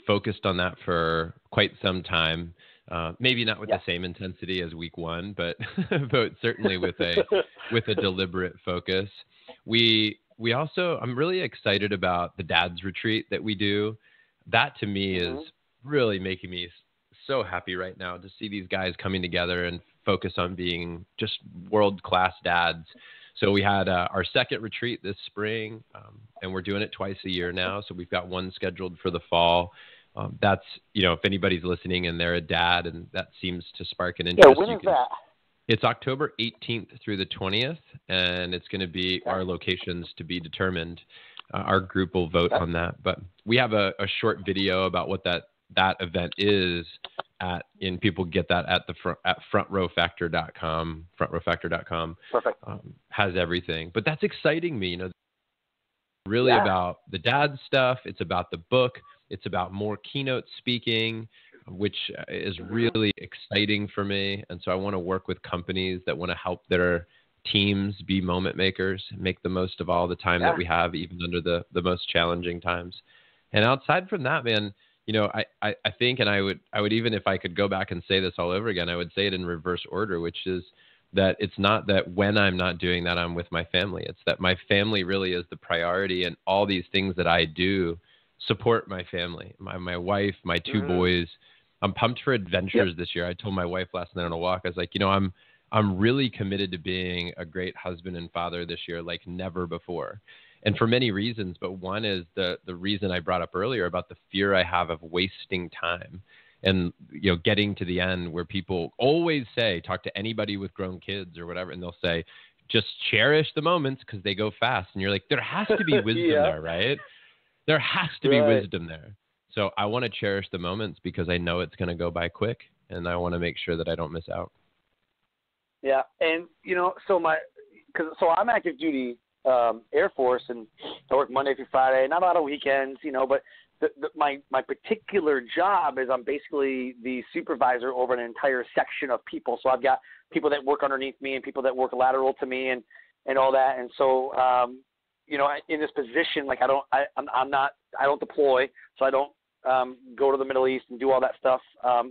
Speaker 4: focused on that for quite some time. Maybe not with the same intensity as week one, but certainly with a deliberate focus. I'm really excited about the Dad's Retreat that we do. That to me is really making me so happy right now to see these guys coming together and focus on being just world-class dads. So we had our second retreat this spring, and we're doing it twice a year now. So we've got one scheduled for the fall. That's, if anybody's listening and they're a dad and that seems to spark an interest.
Speaker 3: Yeah, when is that?
Speaker 4: It's October 18th through the 20th, and it's going to be our locations to be determined. Our group will vote on that. But we have a short video about what that event is and people get that at frontrowfactor.com. Frontrowfactor.com.
Speaker 3: Perfect.
Speaker 4: Has everything. But that's exciting me, really about the dad stuff. It's about the book. It's about more keynote speaking, which is really exciting for me. And so I want to work with companies that want to help their teams be moment makers, make the most of all the time that we have, even under the most challenging times. And outside from that, man, I think, and I would even, if I could go back and say this all over again, I would say it in reverse order, which is that it's not that when I'm not doing that, I'm with my family. It's that my family really is the priority, and all these things that I do support my family, my wife, my two boys. I'm pumped for adventures this year. I told my wife last night on a walk, I was like, I'm really committed to being a great husband and father this year, like never before. And for many reasons, but one is the reason I brought up earlier about the fear I have of wasting time and, getting to the end where people always say, talk to anybody with grown kids or whatever, and they'll say, just cherish the moments because they go fast. And you're like, there has to be wisdom there, right? There has to be wisdom there. So I want to cherish the moments because I know it's going to go by quick, and I want to make sure that I don't miss out.
Speaker 3: Yeah. And, so I'm active duty Air Force, and I work Monday through Friday, not a lot of weekends, but my particular job is I'm basically the supervisor over an entire section of people. So I've got people that work underneath me and people that work lateral to me and all that. And so, in this position, like I don't deploy, so I don't go to the Middle East and do all that stuff.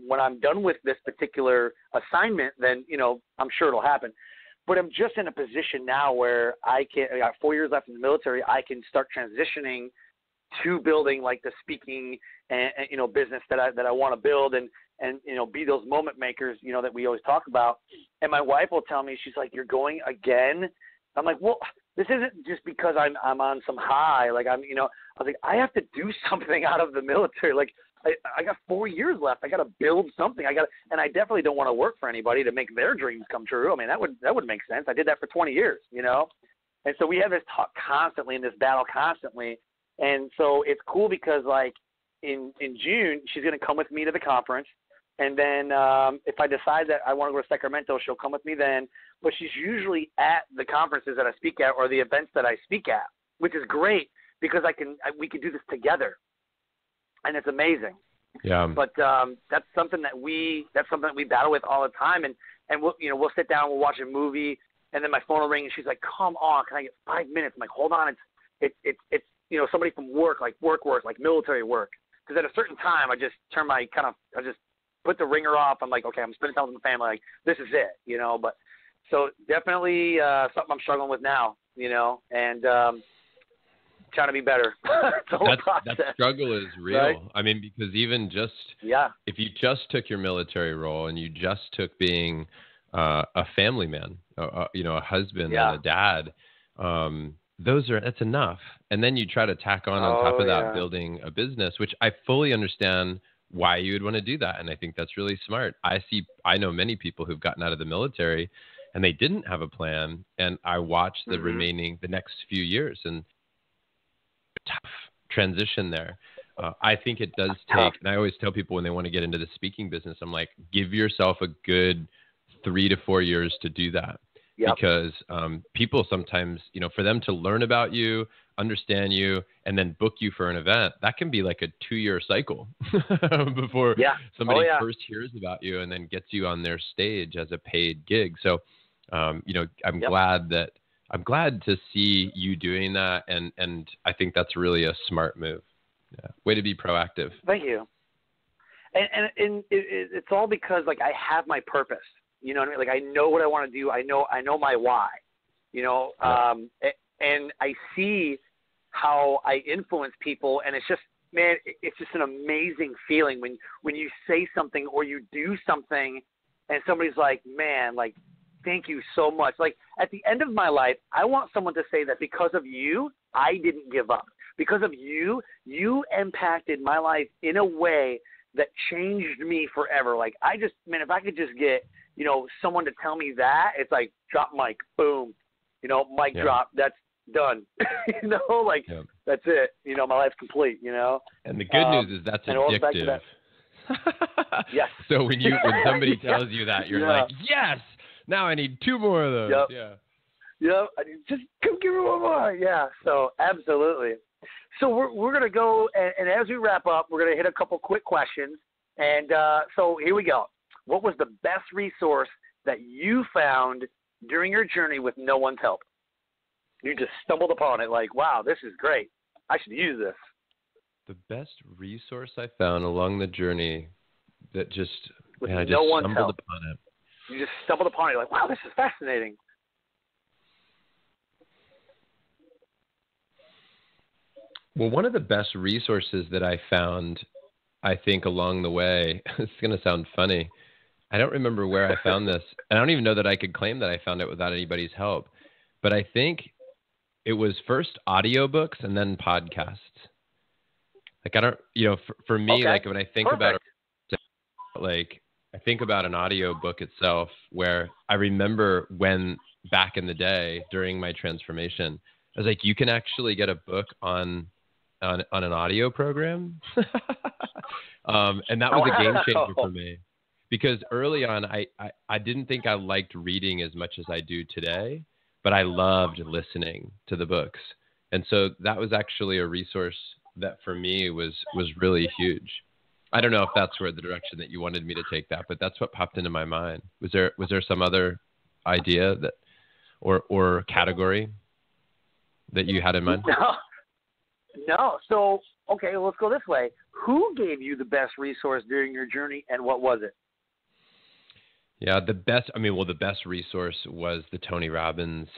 Speaker 3: When I'm done with this particular assignment, then, I'm sure it'll happen. But I'm just in a position now where I got 4 years left in the military. I can start transitioning to building like the speaking and business that I want to build and be those moment makers, that we always talk about. And my wife will tell me, she's like, "You're going again?" I'm like, "Well, this isn't just because I'm on some high. Like I was like, I have to do something out of the military. Like I got 4 years left. I got to build something. And I definitely don't want to work for anybody to make their dreams come true. I mean, that would make sense. I did that for 20 years, And so we have this talk constantly and this battle constantly. And so it's cool because like in June, she's going to come with me to the conference. And then if I decide that I want to go to Sacramento, she'll come with me then. But she's usually at the conferences that I speak at or the events that I speak at, which is great because we can do this together. And it's amazing.
Speaker 4: Yeah.
Speaker 3: But that's something that we battle with all the time. And we'll sit down, we'll watch a movie, and then my phone will ring, and she's like, "Come on, can I get 5 minutes?" I'm like, "Hold on, it's somebody from work, like work, like military work." Because at a certain time, I just I just put the ringer off. I'm like, okay, I'm spending time with my family. Like this is it, But so definitely something I'm struggling with now, and trying to be better.
Speaker 4: that struggle is real. Right? I mean, because even just if you just took your military role and you just took being a family man, a husband and a dad, that's enough. And then you try to tack on top of that building a business, which I fully understand why you would want to do that. And I think that's really smart. I know many people who've gotten out of the military and they didn't have a plan. And I watched the next few years and tough transition there. I think it does take, and I always tell people when they want to get into the speaking business, I'm like, give yourself a good 3 to 4 years to do that. Yep. Because people sometimes, for them to learn about you, understand you, and then book you for an event, that can be like a 2-year cycle before somebody first hears about you and then gets you on their stage as a paid gig. So, I'm glad to see you doing that, and I think that's really a smart move. Yeah. Way to be proactive.
Speaker 3: Thank you. And it's all because like I have my purpose. You know what I mean? Like I know what I want to do. I know my why. And I see how I influence people, and it's just, man, it's just an amazing feeling when you say something or you do something, and somebody's like, "Man, like, thank you so much." Like at the end of my life, I want someone to say that because of you, I didn't give up. Because of you, you impacted my life in a way that changed me forever. Like if I could just get, someone to tell me that, it's like drop mic, boom, mic drop, that's done. That's it. My life's complete,
Speaker 4: And the good news is that's addictive.
Speaker 3: Yes.
Speaker 4: So when somebody tells you that, you're like, yes, now I need 2 more of those.
Speaker 3: Yep.
Speaker 4: Yeah.
Speaker 3: Yep. Just come give me 1 more. Yeah. So absolutely. So we're going to go, and as we wrap up, we're going to hit a couple quick questions. And so here we go. What was the best resource that you found during your journey with no one's help? You just stumbled upon it like, wow, this is great. I should use this.
Speaker 4: The best resource I found along the journey that just
Speaker 3: with
Speaker 4: I
Speaker 3: no
Speaker 4: just
Speaker 3: one's
Speaker 4: stumbled
Speaker 3: help.
Speaker 4: upon it.
Speaker 3: You just stumbled upon it. You're like, wow, this is fascinating.
Speaker 4: Well, one of the best resources that I found, I think, along the way, it's going to sound funny. I don't remember where I found this. And I don't even know that I could claim that I found it without anybody's help. But I think it was first audiobooks and then podcasts. Like, I don't, for me, like when I think about it, like I think about an audiobook itself where I remember when back in the day during my transformation. I was like, you can actually get a book on an audio program. And that was a game changer for me, because early on, I didn't think I liked reading as much as I do today, but I loved listening to the books. And so that was actually a resource that for me was really huge. I don't know if that's where the direction that you wanted me to take that, but that's what popped into my mind. Was there some other idea that or category that you had in mind?
Speaker 3: No. So, okay, let's go this way. Who gave you the best resource during your journey, and what was it?
Speaker 4: Yeah, the best resource was the Tony Robbins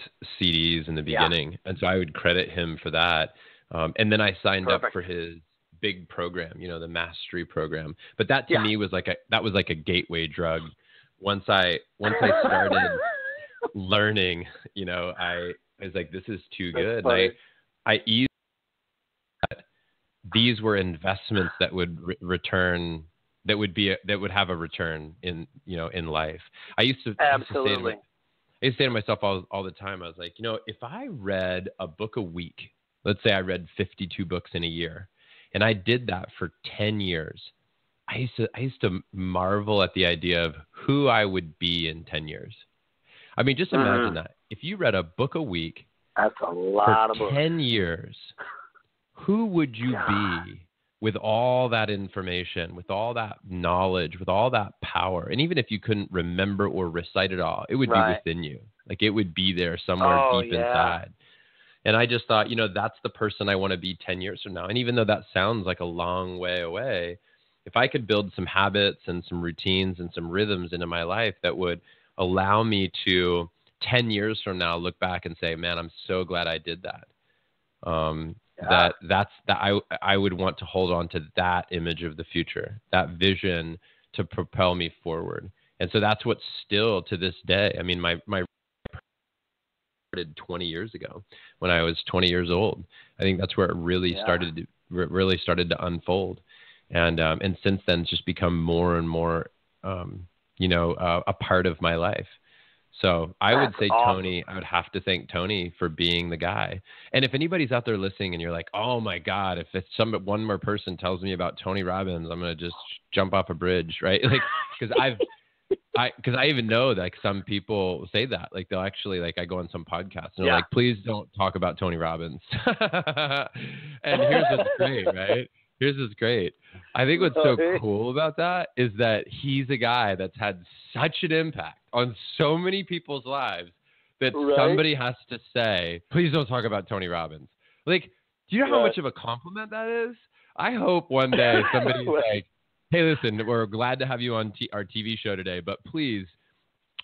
Speaker 4: CDs in the beginning. And so I would credit him for that. And then I signed up for his big program, the mastery program. But that to me was like a gateway drug. Once I started learning, I was like, this is too good. And I easily, these were investments that would return, that would have a return in life. I used to say to myself all the time, I was like, if I read a book a week, let's say I read 52 books in a year, and I did that for 10 years, I used to marvel at the idea of who I would be in 10 years. I mean, just imagine that. If you read a book a week,
Speaker 3: that's a lot
Speaker 4: for 10 years, who would you be with all that information, with all that knowledge, with all that power? And even if you couldn't remember or recite it all, it would be within you. Like, it would be there somewhere deep inside. And I just thought, that's the person I want to be 10 years from now. And even though that sounds like a long way away, if I could build some habits and some routines and some rhythms into my life that would allow me to 10 years from now look back and say, man, I'm so glad I did that. I would want to hold on to that image of the future, that vision to propel me forward. And so that's what still to this day, I mean, my started 20 years ago when I was 20 years old. I think that's where it really started to unfold. And since then it's just become more and more, a part of my life. So I would say Tony, I would have to thank Tony for being the guy. And if anybody's out there listening and you're like, oh my God, if it's one more person tells me about Tony Robbins, I'm going to just jump off a bridge, right? Like, because I even know that, like, some people say that, like, they'll actually, like, I go on some podcasts and they're like, please don't talk about Tony Robbins. And here's what's great, right? Here's what's great. I think what's so cool about that is that he's a guy that's had such an impact on so many people's lives that somebody has to say, please don't talk about Tony Robbins. Like, do you know how much of a compliment that is? I hope one day somebody's like, hey, listen, we're glad to have you on our TV show today, but please,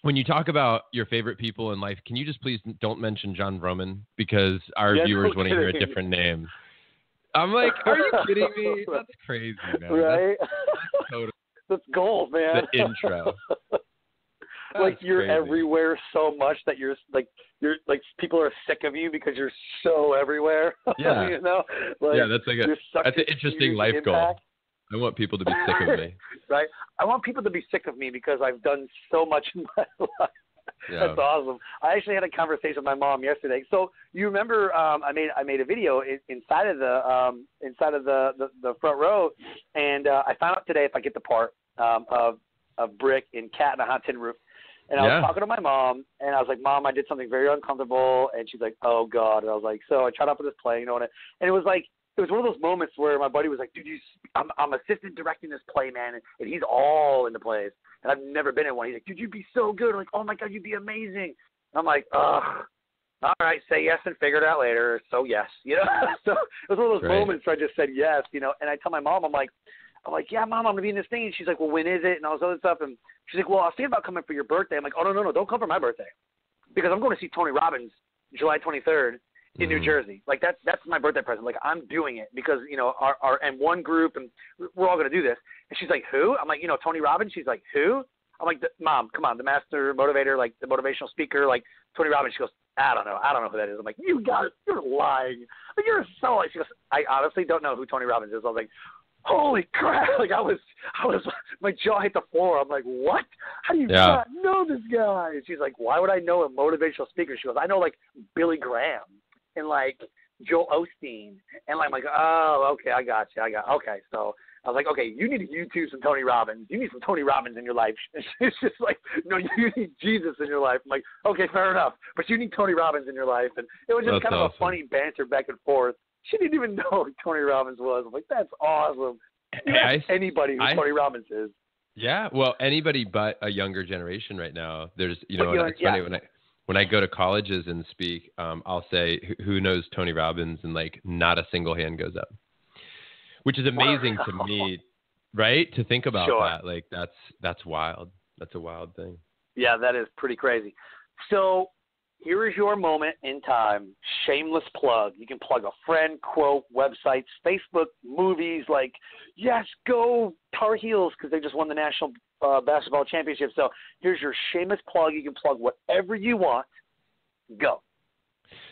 Speaker 4: when you talk about your favorite people in life, can you just please don't mention Jon Vroman, because our viewers want to hear a different name. I'm like, are you kidding me? That's crazy, man.
Speaker 3: Right?
Speaker 4: That's totally
Speaker 3: that's gold, man.
Speaker 4: The intro.
Speaker 3: Like, you're everywhere so much that you're like people are sick of you because you're so everywhere.
Speaker 4: Yeah.
Speaker 3: Like,
Speaker 4: that's like that's an interesting life goal. I want people to be sick of me.
Speaker 3: Right? I want people to be sick of me because I've done so much in my life. Yeah. That's awesome. I actually had a conversation with my mom yesterday. So you remember, I made a video inside of the front row, and I found out today if I get the part of brick and cat in a hot tin roof. And I was talking to my mom, and I was like, Mom, I did something very uncomfortable. And she's like, oh God. And I was like, so I tried out for this play, and it was like, it was one of those moments where my buddy was like, dude, I'm assistant directing this play, man, and he's all in the plays. And I've never been in one. He's like, dude, you'd be so good. I'm like, oh my God, you'd be amazing. And I'm like, ugh. All right, say yes and figure it out later. So yes, So it was one of those moments where I just said yes, And I tell my mom, I'm like, yeah, Mom, I'm gonna be in this thing. And she's like, well, when is it? And all this other stuff. And she's like, well, I was thinking about coming for your birthday. I'm like, oh no, don't come for my birthday, because I'm going to see Tony Robbins July 23rd in New Jersey. Like, that's my birthday present. Like, I'm doing it because our M1 group, and we're all gonna do this. And she's like, who? I'm like, Tony Robbins. She's like, who? I'm like, Mom, come on, the master motivator, like the motivational speaker, like Tony Robbins. She goes, I don't know who that is. I'm like, you got it. You're lying. Like, you're so. She goes, I honestly don't know who Tony Robbins is. I was like, holy crap. Like I was, my jaw hit the floor. I'm like, what? How do you not know this guy? And she's like, why would I know a motivational speaker? She goes, I know like Billy Graham and like Joel Osteen. And I'm like, oh, okay, I got you. Okay. So I was like, okay, you need to YouTube some Tony Robbins. You need some Tony Robbins in your life. It's just like, no, you need Jesus in your life. I'm like, okay, fair enough. But you need Tony Robbins in your life. And it was just kind of a funny banter back and forth. She didn't even know who Tony Robbins was. I'm like, that's awesome. Anybody who Tony Robbins is.
Speaker 4: Yeah, well, anybody but a younger generation right now. There's, it's funny when I go to colleges and speak, I'll say, who knows Tony Robbins? And like not a single hand goes up. Which is amazing to me, right? To think about that. Like that's wild. That's a wild thing.
Speaker 3: Yeah, that is pretty crazy. So here is your moment in time. Shameless plug. You can plug a friend, quote, websites, Facebook, movies. Like, yes, go Tar Heels because they just won the national basketball championship. So here's your shameless plug. You can plug whatever you want. Go.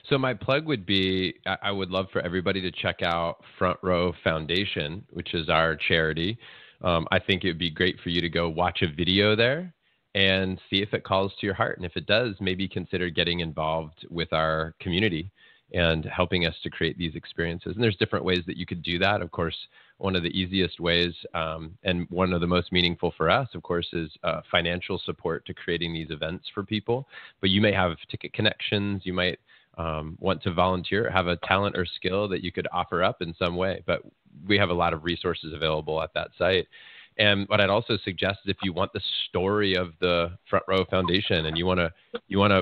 Speaker 4: So my plug would be, I would love for everybody to check out Front Row Foundation, which is our charity. I think it would be great for you to go watch a video there and see if it calls to your heart. And if it does, maybe consider getting involved with our community and helping us to create these experiences. And there's different ways that you could do that. Of course, one of the easiest ways and one of the most meaningful for us, of course, is financial support to creating these events for people. But you may have ticket connections. You might want to volunteer, have a talent or skill that you could offer up in some way. But we have a lot of resources available at that site. And what I'd also suggest is if you want the story of the Front Row Foundation and you want to,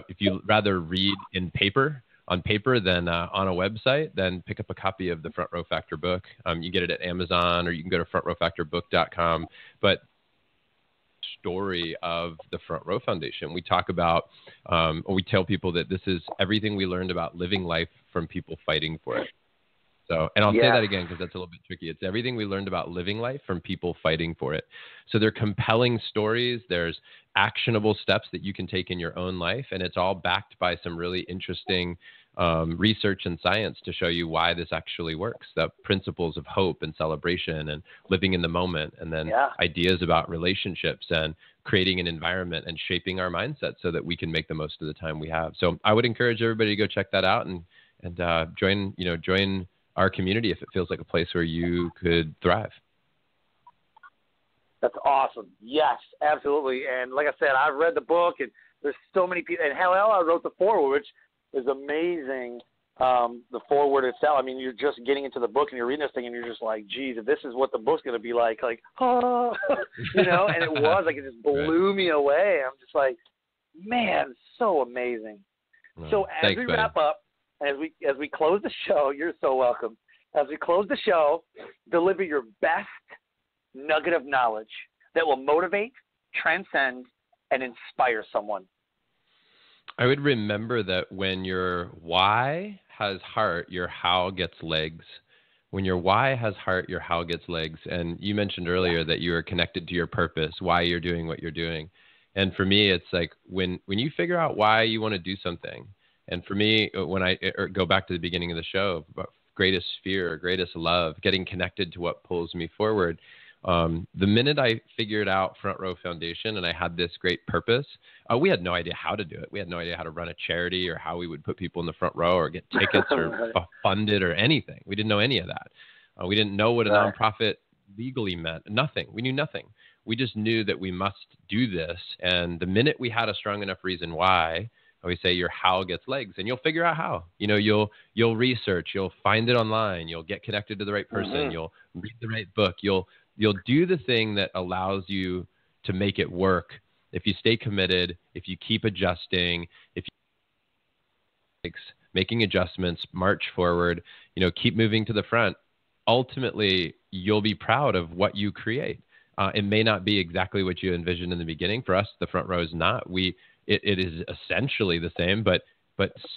Speaker 4: if you rather read on paper than on a website, then pick up a copy of the Front Row Factor book. You get it at Amazon, or you can go to frontrowfactorbook.com. But story of the Front Row Foundation, we talk about, we tell people that this is everything we learned about living life from people fighting for it. So, and I'll say that again because that's a little bit tricky. It's everything we learned about living life from people fighting for it. So they're compelling stories. There's actionable steps that you can take in your own life, and it's all backed by some really interesting research and science to show you why this actually works. The principles of hope and celebration and living in the moment, and then ideas about relationships and creating an environment and shaping our mindset so that we can make the most of the time we have. So I would encourage everybody to go check that out and join our community if it feels like a place where you could thrive.
Speaker 3: That's awesome. Yes, absolutely. And like I said, I've read the book, and there's so many people. And hell, I wrote the foreword, which is amazing. The foreword itself. I mean, you're just getting into the book and you're reading this thing, and you're just like, geez, if this is what the book's going to be like, and it was like, it just blew me away. I'm just like, man, so amazing. So as we wrap up, as we close the show, you're so welcome. As we close the show, deliver your best nugget of knowledge that will motivate, transcend, and inspire someone.
Speaker 4: I would remember that when your why has heart, your how gets legs. When your why has heart, your how gets legs. And you mentioned earlier that you are connected to your purpose, why you're doing what you're doing. And for me, it's like when you figure out why you want to do something. And for me, when I go back to the beginning of the show, about greatest fear, greatest love, getting connected to what pulls me forward. The minute I figured out Front Row Foundation and I had this great purpose, we had no idea how to do it. We had no idea how to run a charity or how we would put people in the front row or get tickets or fund it or anything. We didn't know any of that. We didn't know what a nonprofit legally meant. Nothing. We knew nothing. We just knew that we must do this. And the minute we had a strong enough reason why, we say your how gets legs, and you'll figure out how. You'll research, you'll find it online, you'll get connected to the right person, you'll read the right book, you'll do the thing that allows you to make it work. If you stay committed, if you keep adjusting, if you making adjustments, march forward, keep moving to the front, ultimately you'll be proud of what you create. It may not be exactly what you envisioned in the beginning. For us, the front row is not. It is essentially the same, but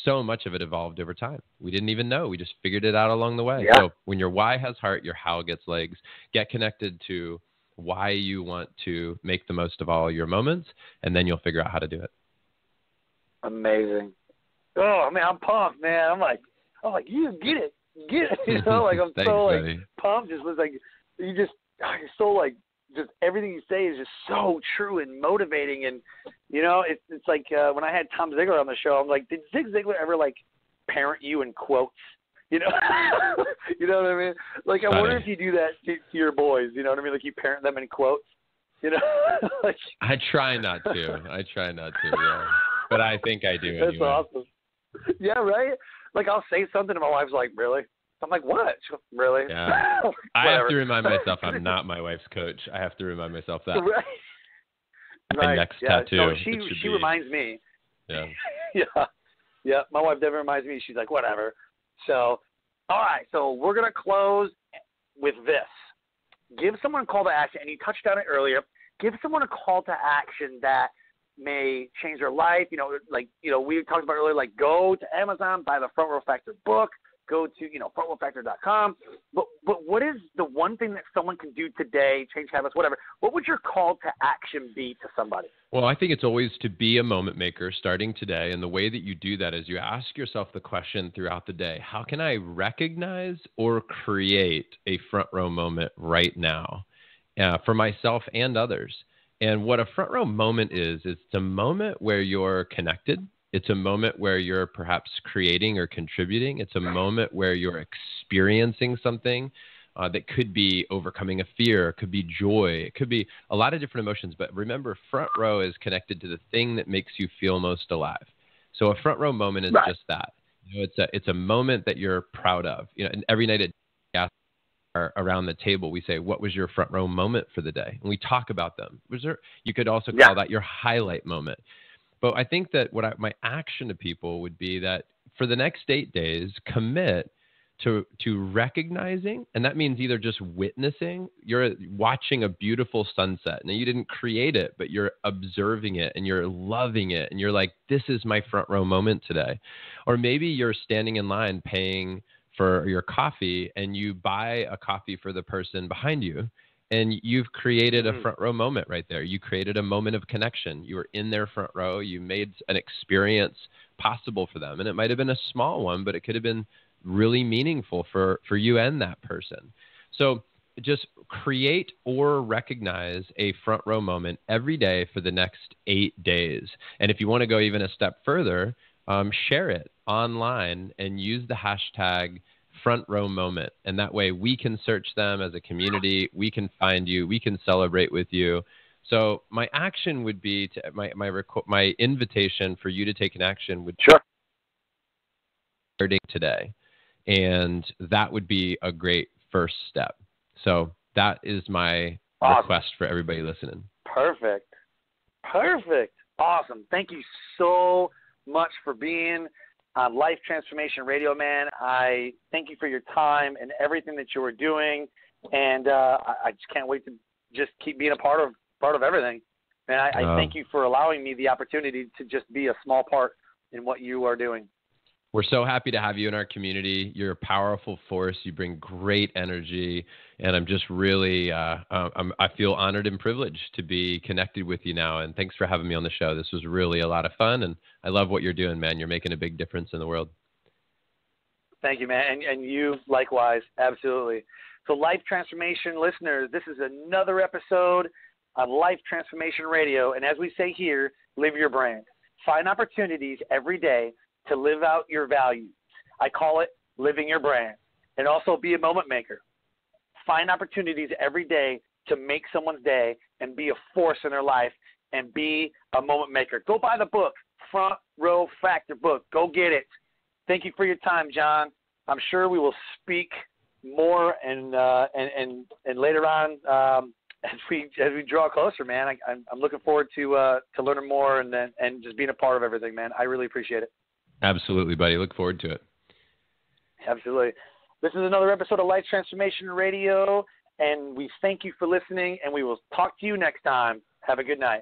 Speaker 4: so much of it evolved over time. We didn't even know. We just figured it out along the way. Yeah. So when your why has heart, your how gets legs. Get connected to why you want to make the most of all your moments, and then you'll figure out how to do it.
Speaker 3: Amazing. Oh, man, I'm pumped, man. I'm like, you get it. I'm
Speaker 4: Thanks,
Speaker 3: so
Speaker 4: buddy.
Speaker 3: pumped. Just was like, you're so like, just everything you say is just so true and motivating. And, you know, it's like when I had Tom Ziegler on the show, I'm like, did Zig Ziglar ever like parent you in quotes? You know, you know what I mean? Like, I wonder if you do that to your boys, you know what I mean? Like you parent them in quotes, you know? Like,
Speaker 4: I try not to. Yeah. But I think I do anyway.
Speaker 3: That's awesome. Yeah, right? Like, I'll say something and my wife's like, really? I'm like, what? Really?
Speaker 4: Yeah. I have to remind myself I'm not my wife's coach. I have to remind myself that.
Speaker 3: Right.
Speaker 4: My next tattoo.
Speaker 3: No, she reminds me.
Speaker 4: Yeah.
Speaker 3: Yeah. My wife never reminds me. She's like, whatever. So, all right. So we're going to close with this. Give someone a call to action, and you touched on it earlier. Give someone a call to action that may change their life. You know, like, you know, we talked about earlier, like go to Amazon, buy the Front Row Factor book. Go to, frontrowfactor.com. But what is the one thing that someone can do today, change habits, whatever? What would your call to action be to somebody?
Speaker 4: Well, I think it's always to be a moment maker starting today. And the way that you do that is you ask yourself the question throughout the day, how can I recognize or create a front row moment right now for myself and others? And what a front row moment is, it's a moment where you're connected. It's a moment where you're perhaps creating or contributing. It's a moment where you're experiencing something that could be overcoming a fear. It could be joy. It could be a lot of different emotions. But remember, front row is connected to the thing that makes you feel most alive. So a front row moment is just that. You know, it's a moment that you're proud of. You know, and every night around the table, we say, what was your front row moment for the day? And we talk about them. You could also call that your highlight moment. But I think that my action to people would be that for the next 8 days, commit to recognizing, and that means either just witnessing. You're watching a beautiful sunset. Now, you didn't create it, but you're observing it, and you're loving it, and you're like, this is my front row moment today. Or maybe you're standing in line paying for your coffee, and you buy a coffee for the person behind you. And you've created a front row moment right there. You created a moment of connection. You were in their front row. You made an experience possible for them. And it might have been a small one, but it could have been really meaningful for you and that person. So just create or recognize a front row moment every day for the next 8 days. And if you want to go even a step further, share it online and use the hashtag front row moment. And that way we can search them as a community. We can find you. We can celebrate with you. So my action would be my invitation for you to take an action would be starting today. And that would be a great first step. So that is my request for everybody listening.
Speaker 3: Perfect. Awesome. Thank you so much for being on Life Transformation Radio, man. I thank you for your time and everything that you were doing, and I just can't wait to just keep being a part of everything. And I thank you for allowing me the opportunity to just be a small part in what you are doing.
Speaker 4: We're so happy to have you in our community. You're a powerful force. You bring great energy, and I'm just really, I feel honored and privileged to be connected with you now. And thanks for having me on the show. This was really a lot of fun, and I love what you're doing, man. You're making a big difference in the world.
Speaker 3: Thank you, man, and you likewise, absolutely. So, Life Transformation listeners, this is another episode on Life Transformation Radio, and as we say here, live your brand. Find opportunities every day to live out your values. I call it living your brand. And also be a moment maker. Find opportunities every day to make someone's day and be a force in their life and be a moment maker. Go buy the book, Front Row Factor book. Go get it. Thank you for your time, John. I'm sure we will speak more and later on as we draw closer, man. I'm looking forward to learning more and just being a part of everything, man. I really appreciate it.
Speaker 4: Absolutely, buddy. Look forward to it.
Speaker 3: Absolutely. This is another episode of Life Transformation Radio, and we thank you for listening, and we will talk to you next time. Have a good night.